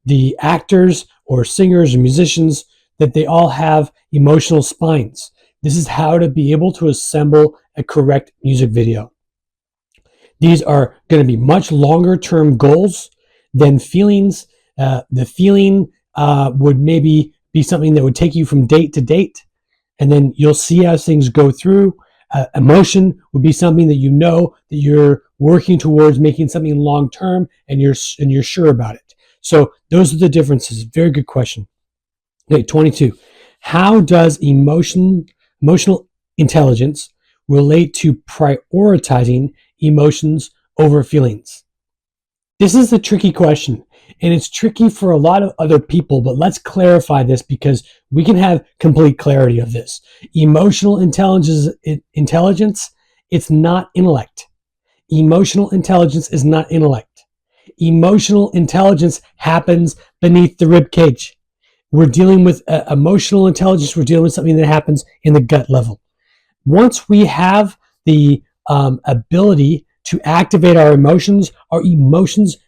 S1: the actors or singers or musicians, that they all have emotional spines. This is how to be able to assemble a correct music video. These are going to be much longer term goals than feelings. The feeling would maybe be something that would take you from date to date, and then you'll see as things go through. Emotion would be something that you know that you're working towards making something long term, and you're sure about it. So those are the differences. Very good question. Okay, 22. How does emotional intelligence relate to prioritizing emotions over feelings? This is a tricky question, and it's tricky for a lot of other people, but let's clarify this because we can have complete clarity of this. Emotional intelligence, it's not intellect. Emotional intelligence is not intellect. Emotional intelligence happens beneath the rib cage. We're dealing with emotional intelligence. We're dealing with something that happens in the gut level. Once we have the ability to activate our emotions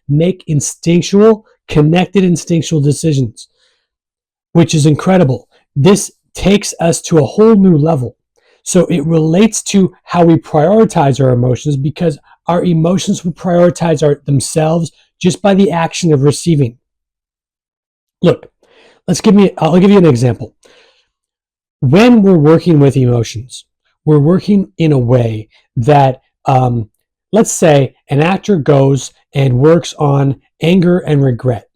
S1: make connected instinctual decisions, which is incredible. This takes us to a whole new level. So it relates to how we prioritize our emotions, because our emotions will prioritize themselves just by the action of receiving. Look, I'll give you an example. When we're working with emotions, we're working in a way that, let's say an actor goes and works on anger and regret.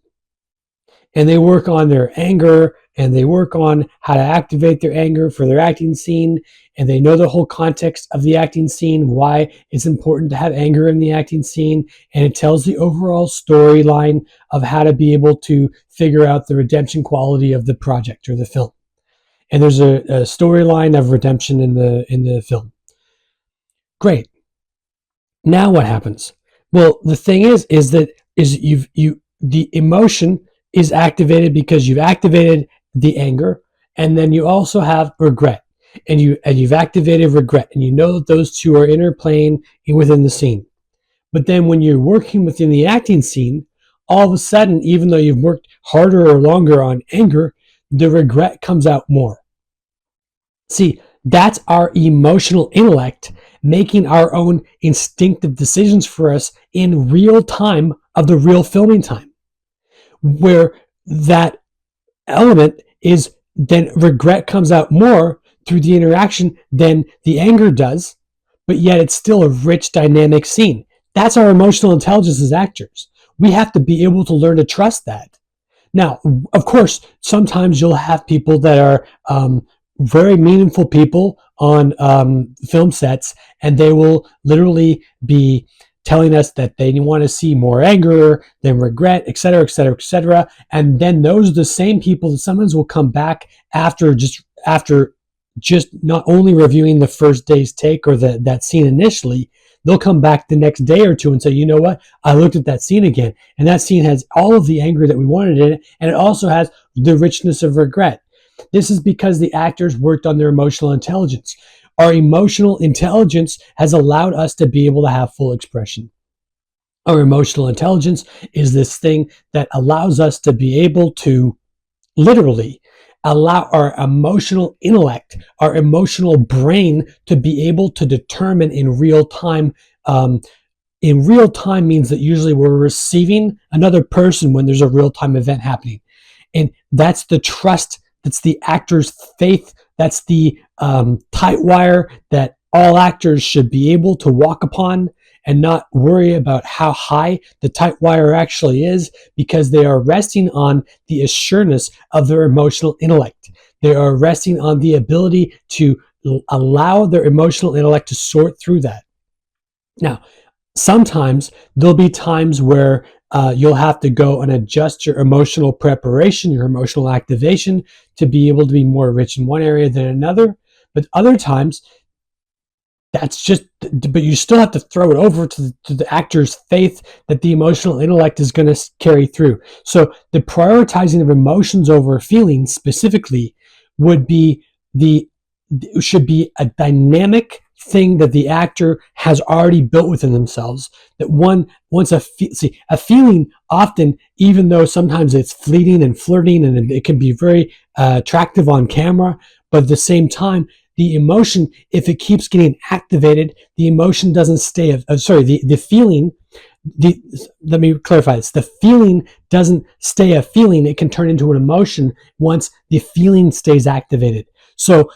S1: And they work on their anger, and they work on how to activate their anger for their acting scene. And they know the whole context of the acting scene, why it's important to have anger in the acting scene. And it tells the overall storyline of how to be able to figure out the redemption quality of the project or the film. And there's a storyline of redemption in the film. Great. Now what happens? Well, the thing is that the emotion is activated because you've activated the anger, and then you also have regret, and you've activated regret, and you know that those two are interplaying within the scene. But then when you're working within the acting scene, all of a sudden, even though you've worked harder or longer on anger, the regret comes out more. See, that's our emotional intellect making our own instinctive decisions for us in real time of the real filming time, where that element is then regret comes out more through the interaction than the anger does, but yet it's still a rich, dynamic scene. That's our emotional intelligence as actors. We have to be able to learn to trust that. Now, of course, sometimes you'll have people that are very meaningful people on film sets, and they will literally be telling us that they want to see more anger, then regret, et cetera, et cetera, et cetera. And then those are the same people that sometimes will come back after just not only reviewing the first day's take or that scene initially, they'll come back the next day or two and say, you know what, I looked at that scene again, and that scene has all of the anger that we wanted in it, and it also has the richness of regret. This is because the actors worked on their emotional intelligence. Our emotional intelligence has allowed us to be able to have full expression. Our emotional intelligence is this thing that allows us to be able to literally allow our emotional intellect, our emotional brain, to be able to determine in real time. In real time means that usually we're receiving another person when there's a real time event happening. And that's the trust, that's the actor's faith, that's the tight wire that all actors should be able to walk upon and not worry about how high the tight wire actually is, because they are resting on the assurance of their emotional intellect. They are resting on the ability to allow their emotional intellect to sort through that. Now, sometimes there'll be times where you'll have to go and adjust your emotional preparation, your emotional activation, to be able to be more rich in one area than another. But other times, but you still have to throw it over to the actor's faith that the emotional intellect is going to carry through. So the prioritizing of emotions over feelings specifically would be should be a dynamic thing that the actor has already built within themselves. That once a feeling, often, even though sometimes it's fleeting and flirting and it can be very attractive on camera, but at the same time, the emotion, if it keeps getting activated, the emotion doesn't stay. The feeling. Let me clarify this. The feeling doesn't stay a feeling. It can turn into an emotion once the feeling stays activated. So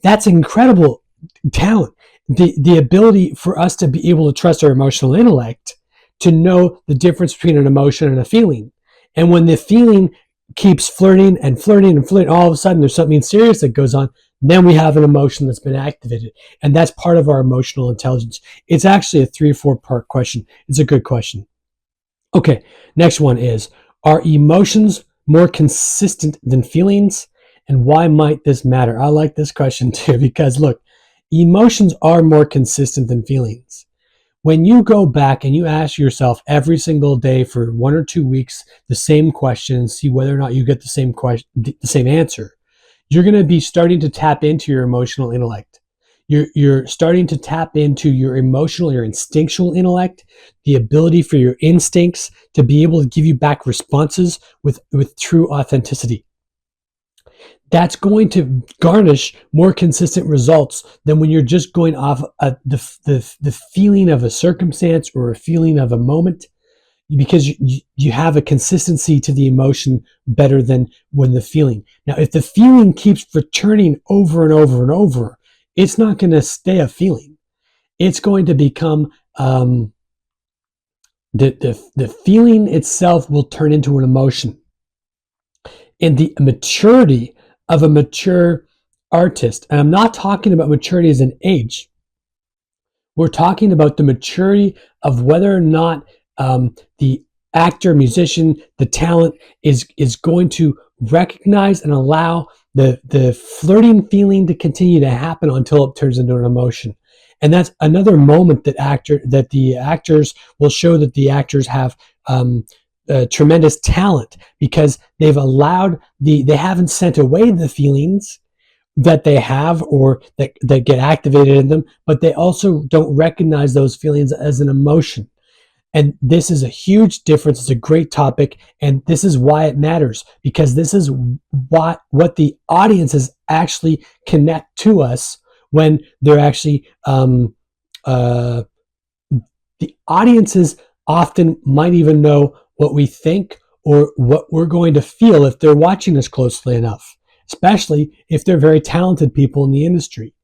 S1: that's incredible talent. The ability for us to be able to trust our emotional intellect to know the difference between an emotion and a feeling. And when the feeling keeps flirting and flirting and flirting, all of a sudden there's something serious that goes on, then we have an emotion that's been activated. And that's part of our emotional intelligence. It's actually a 3 or 4 part question. It's a good question. Okay, next one is, are emotions more consistent than feelings? And why might this matter? I like this question too, because look, emotions are more consistent than feelings. When you go back and you ask yourself every single day for 1 or 2 weeks the same question and see whether or not you get the same answer, you're going to be starting to tap into your emotional intellect. You're starting to tap into your emotional, your instinctual intellect, the ability for your instincts to be able to give you back responses with true authenticity. That's going to garnish more consistent results than when you're just going off the feeling of a circumstance or a feeling of a moment, because you have a consistency to the emotion better than when the feeling. Now, if the feeling keeps returning over and over and over, it's not going to stay a feeling. It's going to become the feeling itself will turn into an emotion. And the maturity of a mature artist, and I'm not talking about maturity as an age. We're talking about the maturity of whether or not the actor, musician, the talent is going to recognize and allow the flirting feeling to continue to happen until it turns into an emotion. And that's another moment that the actors will show that the actors have tremendous talent, because they haven't sent away the feelings that they have or that get activated in them, but they also don't recognize those feelings as an emotion. And this is a huge difference. It's a great topic, and this is why it matters, because this is what the audiences actually connect to us when they're actually the audiences often might even know what we think or what we're going to feel if they're watching us closely enough, especially if they're very talented people in the industry.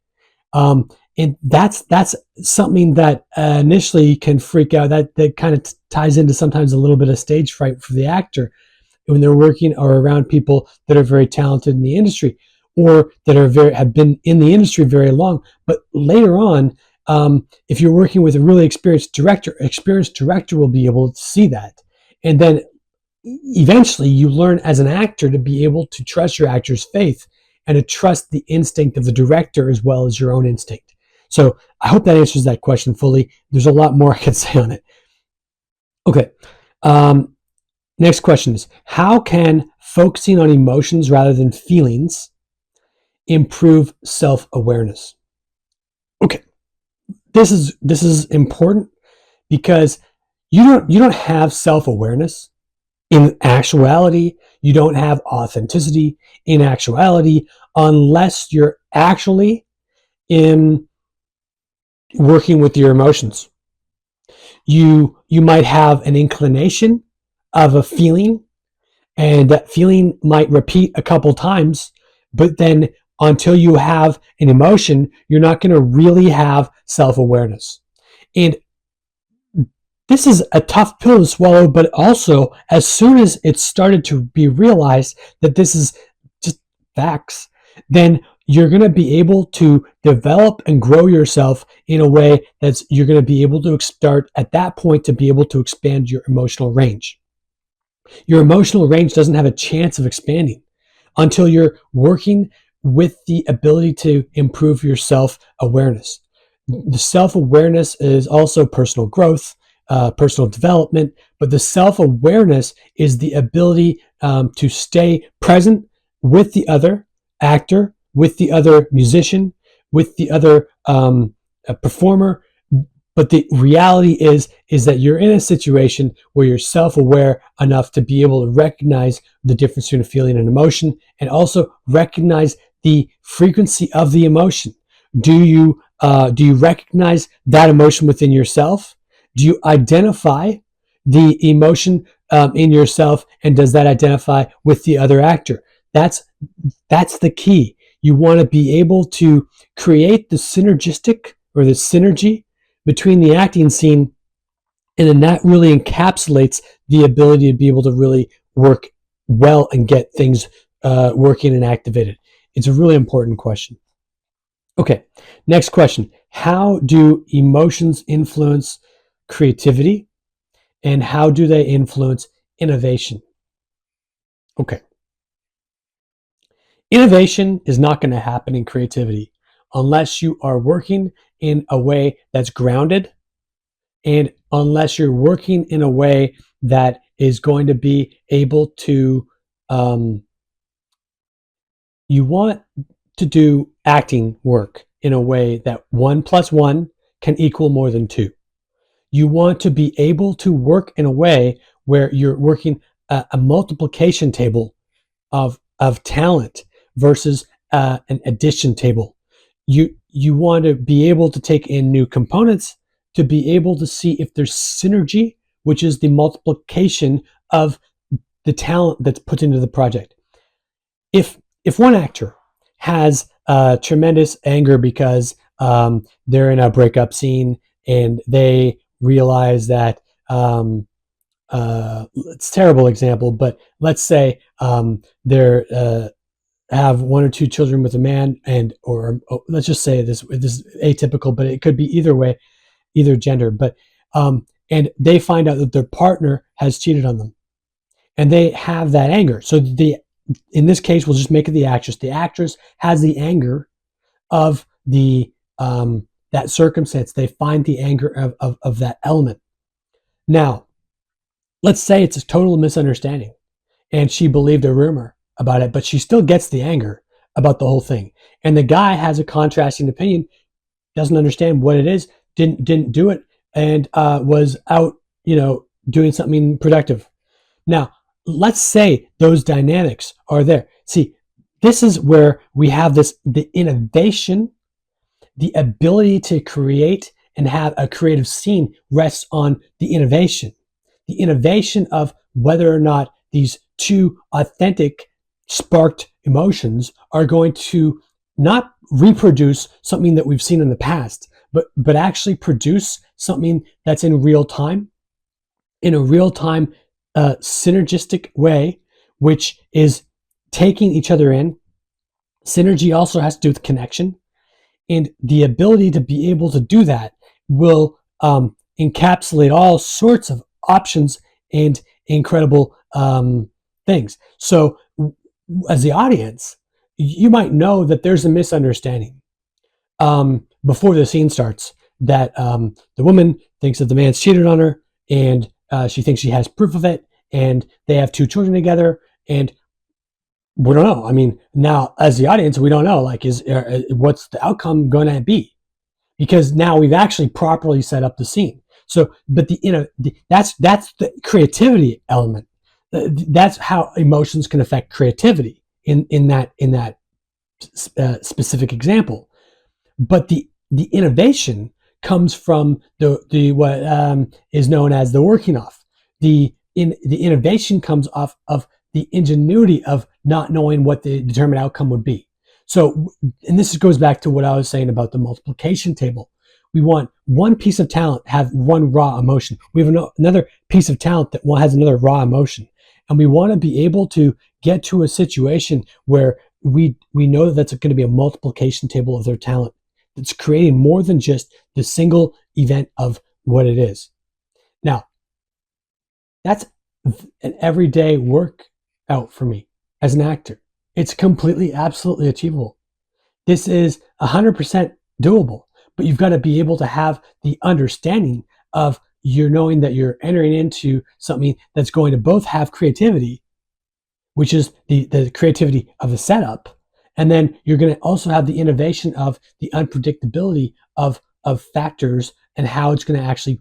S1: And that's something that initially can freak out. That kind of ties into sometimes a little bit of stage fright for the actor when they're working or around people that are very talented in the industry, or that have been in the industry very long. But later on, If you're working with a really experienced director will be able to see that. And then eventually you learn as an actor to be able to trust your actor's faith and to trust the instinct of the director as well as your own instinct. So I hope that answers that question fully. There's a lot more I could say on it. Okay. Next question is, how can focusing on emotions rather than feelings improve self-awareness? Okay. This is important because you don't have self-awareness in actuality. You don't have authenticity in actuality unless you're actually in working with your emotions. You might have an inclination of a feeling, and that feeling might repeat a couple times, but then until you have an emotion, you're not going to really have self-awareness. And this is a tough pill to swallow, but also as soon as it started to be realized that this is just facts, then you're going to be able to develop and grow yourself in a way that's you're going to be able to start at that point to be able to expand your emotional range. Your emotional range doesn't have a chance of expanding until you're working with the ability to improve your self-awareness. The self-awareness is also personal growth, personal development, but the self-awareness is the ability to stay present with the other actor, with the other musician, with the other performer. But the reality is that you're in a situation where you're self-aware enough to be able to recognize the difference between a feeling and emotion, and also recognize the frequency of the emotion. Do you recognize that emotion within yourself? Do you identify the emotion in yourself, and does that identify with the other actor? That's the key. You want to be able to create the synergistic or the synergy between the acting scene, and then that really encapsulates the ability to be able to really work well and get things working and activated. It's a really important question. Okay, next question. How do emotions influence creativity, and how do they influence innovation? Okay. Innovation is not going to happen in creativity unless you are working in a way that's grounded, and unless you're working in a way that is going to be able to, you want to do acting work in a way that 1 + 1 can equal more than 2. You want to be able to work in a way where you're working a multiplication table of talent versus an addition table. You want to be able to take in new components to be able to see if there's synergy, which is the multiplication of the talent that's put into the project. If one actor has tremendous anger because they're in a breakup scene and they realize that it's a terrible example, but let's say they're have 1 or 2 children with a man, and or let's just say this is atypical, but it could be either way, either gender. But and they find out that their partner has cheated on them, and they have that anger. So in this case, we'll just make it the actress. The actress has the anger of the that circumstance. They find the anger of that element. Now, let's say it's a total misunderstanding, and she believed a rumor about it, but she still gets the anger about the whole thing. And the guy has a contrasting opinion, doesn't understand what it is, didn't do it, and was out, doing something productive. Now, let's say those dynamics are there. See, this is where we have the innovation, the ability to create and have a creative scene rests on the innovation. The innovation of whether or not these two authentic sparked emotions are going to not reproduce something that we've seen in the past, but actually produce something that's in real time, in a real time synergistic way, which is taking each other in. Synergy also has to do with connection. And the ability to be able to do that will encapsulate all sorts of options and incredible things. So, as the audience, you might know that there's a misunderstanding before the scene starts, that the woman thinks that the man's cheated on her, and she thinks she has proof of it, and they have two children together, and we don't know. I mean, now as the audience, we don't know. Like, is what's the outcome going to be? Because now we've actually properly set up the scene. So, but that's the creativity element. That's how emotions can affect creativity in that specific example. But the innovation comes from the what is known as the working off. The innovation comes off of the ingenuity of not knowing what the determined outcome would be. So, and this goes back to what I was saying about the multiplication table. We want one piece of talent have one raw emotion. We have another piece of talent that has another raw emotion, and we want to be able to get to a situation where we know that that's going to be a multiplication table of their talent. It's creating more than just the single event of what it is. Now, that's an everyday workout for me as an actor. It's completely, absolutely achievable. This is 100% doable, but you've got to be able to have the understanding of you're knowing that you're entering into something that's going to both have creativity, which is the creativity of the setup, and then you're going to also have the innovation of the unpredictability of factors and how it's going to actually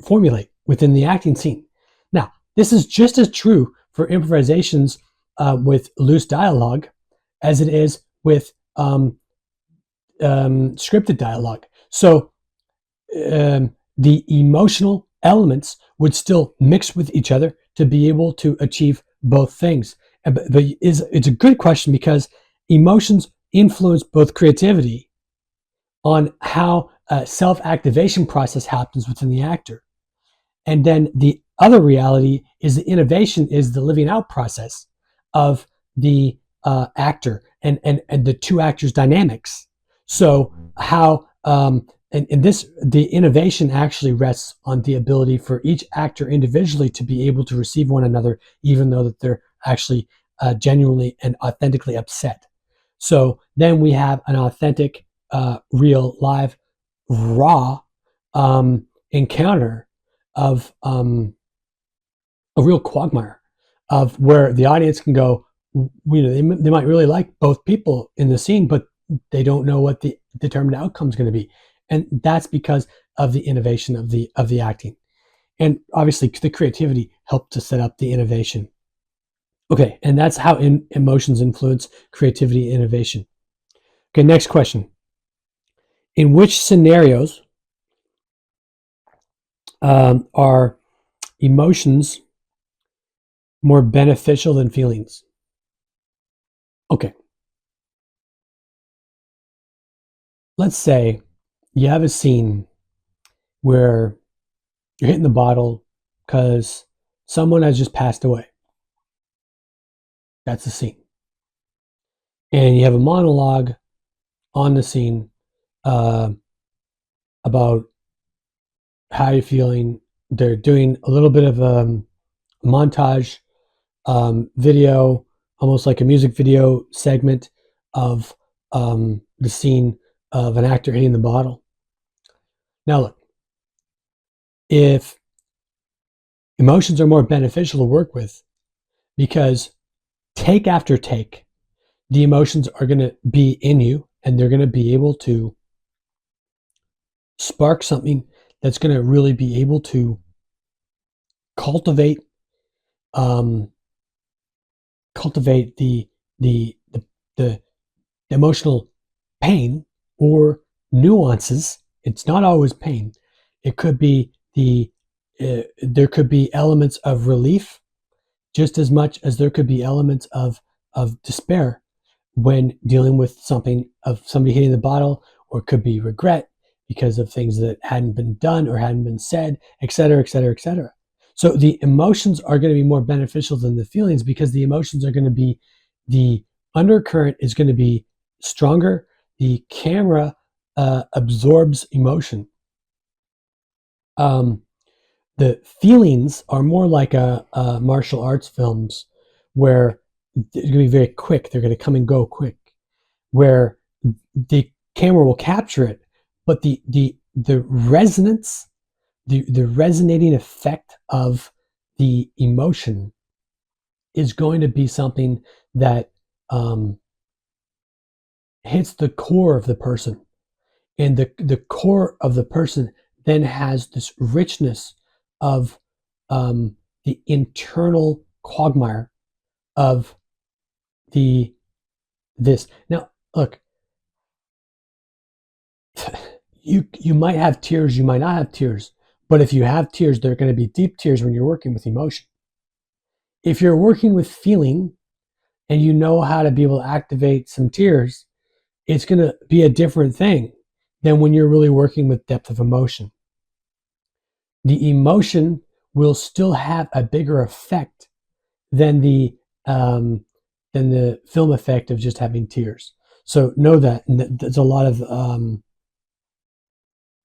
S1: formulate within the acting scene. Now, this is just as true for improvisations with loose dialogue as it is with scripted dialogue. So the emotional elements would still mix with each other to be able to achieve both things. But it's a good question, because emotions influence both creativity on how a self-activation process happens within the actor. And then the other reality is the innovation is the living out process of the actor and the two actors' dynamics. So how and this the innovation actually rests on the ability for each actor individually to be able to receive one another, even though that they're actually genuinely and authentically upset. So then we have an authentic, real, live, raw encounter of a real quagmire of where the audience can go, they might really like both people in the scene, but they don't know what the determined outcome is going to be. And that's because of the innovation of the acting. And obviously the creativity helped to set up the innovation. Okay, and that's how emotions influence creativity and innovation. Okay, next question. In which scenarios are emotions more beneficial than feelings? Okay. Let's say you have a scene where you're hitting the bottle because someone has just passed away. That's the scene. And you have a monologue on the scene about how you're feeling. They're doing a little bit of a montage video, almost like a music video segment of the scene of an actor hitting the bottle. Now, look, if emotions are more beneficial to work with, because take after take, the emotions are going to be in you, and they're going to be able to spark something that's going to really be able to cultivate the emotional pain or nuances. It's not always pain. It could be there could be elements of relief just as much as there could be elements of despair when dealing with something of somebody hitting the bottle, or it could be regret because of things that hadn't been done or hadn't been said, et cetera, et cetera, et cetera. So the emotions are going to be more beneficial than the feelings, because the emotions are going to be, the undercurrent is going to be stronger. the camera absorbs emotion. Um, the feelings are more like a martial arts films where they're going to be very quick. They're going to come and go quick. Where the camera will capture it, but the resonance, the resonating effect of the emotion is going to be something that um, hits the core of the person, and the core of the person then has this richness of the internal quagmire of the this. Now, look, you might have tears, you might not have tears, but if you have tears, they're going to be deep tears when you're working with emotion. If you're working with feeling and you know how to be able to activate some tears, it's going to be a different thing than when you're really working with depth of emotion. The emotion will still have a bigger effect than um, the film effect of just having tears. So know that, and that's a lot of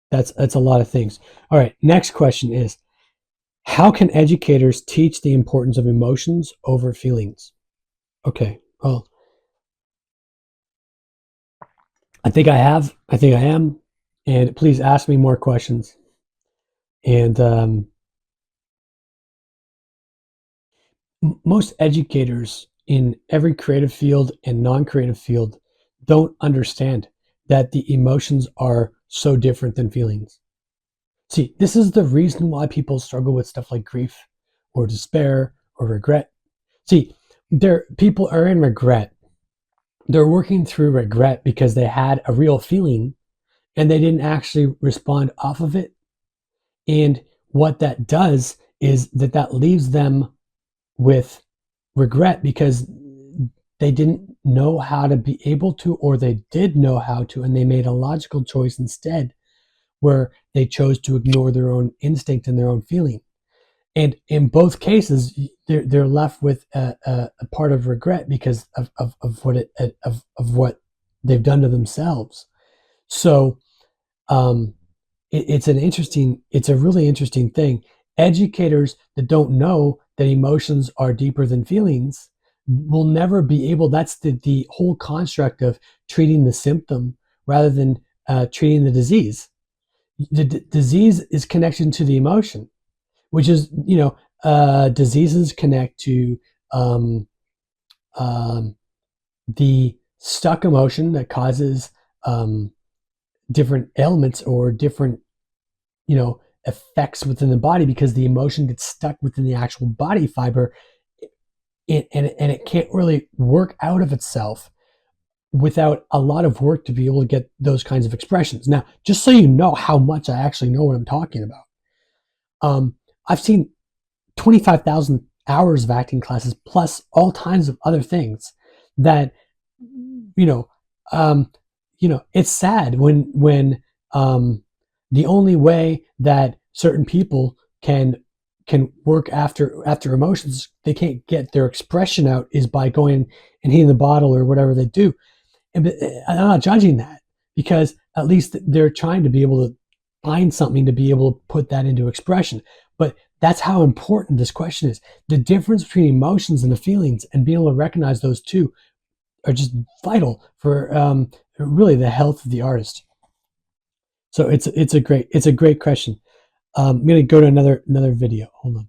S1: that's a lot of things. All right, next question is, how can educators teach the importance of emotions over feelings? Okay, well, I think I have. I think I am. And please ask me more questions. And most educators in every creative field and non creative field don't understand that the emotions are so different than feelings. See, this is the reason why people struggle with stuff like grief or despair or regret. See, people are in regret. They're working through regret because they had a real feeling and they didn't actually respond off of it. And what that does is that leaves them with regret because they didn't know how to be able to, or they did know how to, and they made a logical choice instead where they chose to ignore their own instinct and their own feeling. And in both cases, they're left with a part of regret because of what they've done to themselves. So um, it's a really interesting thing. Educators that don't know that emotions are deeper than feelings will never be able. That's the whole construct of treating the symptom rather than treating the disease. The disease is connection to the emotion, which is, diseases connect to um, um, the stuck emotion that causes different ailments or different, effects within the body because the emotion gets stuck within the actual body fiber, and it can't really work out of itself without a lot of work to be able to get those kinds of expressions. Now, just so you know how much I actually know what I'm talking about, I've seen 25,000 hours of acting classes plus all kinds of other things that, you know um, it's sad when the only way that certain people can work after emotions, they can't get their expression out, is by going and hitting the bottle or whatever they do. And I'm not judging that, because at least they're trying to be able to find something to be able to put that into expression. But that's how important this question is. The difference between emotions and the feelings, and being able to recognize those two, are just vital for really the health of the artist. So it's a great question. I'm going to go to another video. Hold on.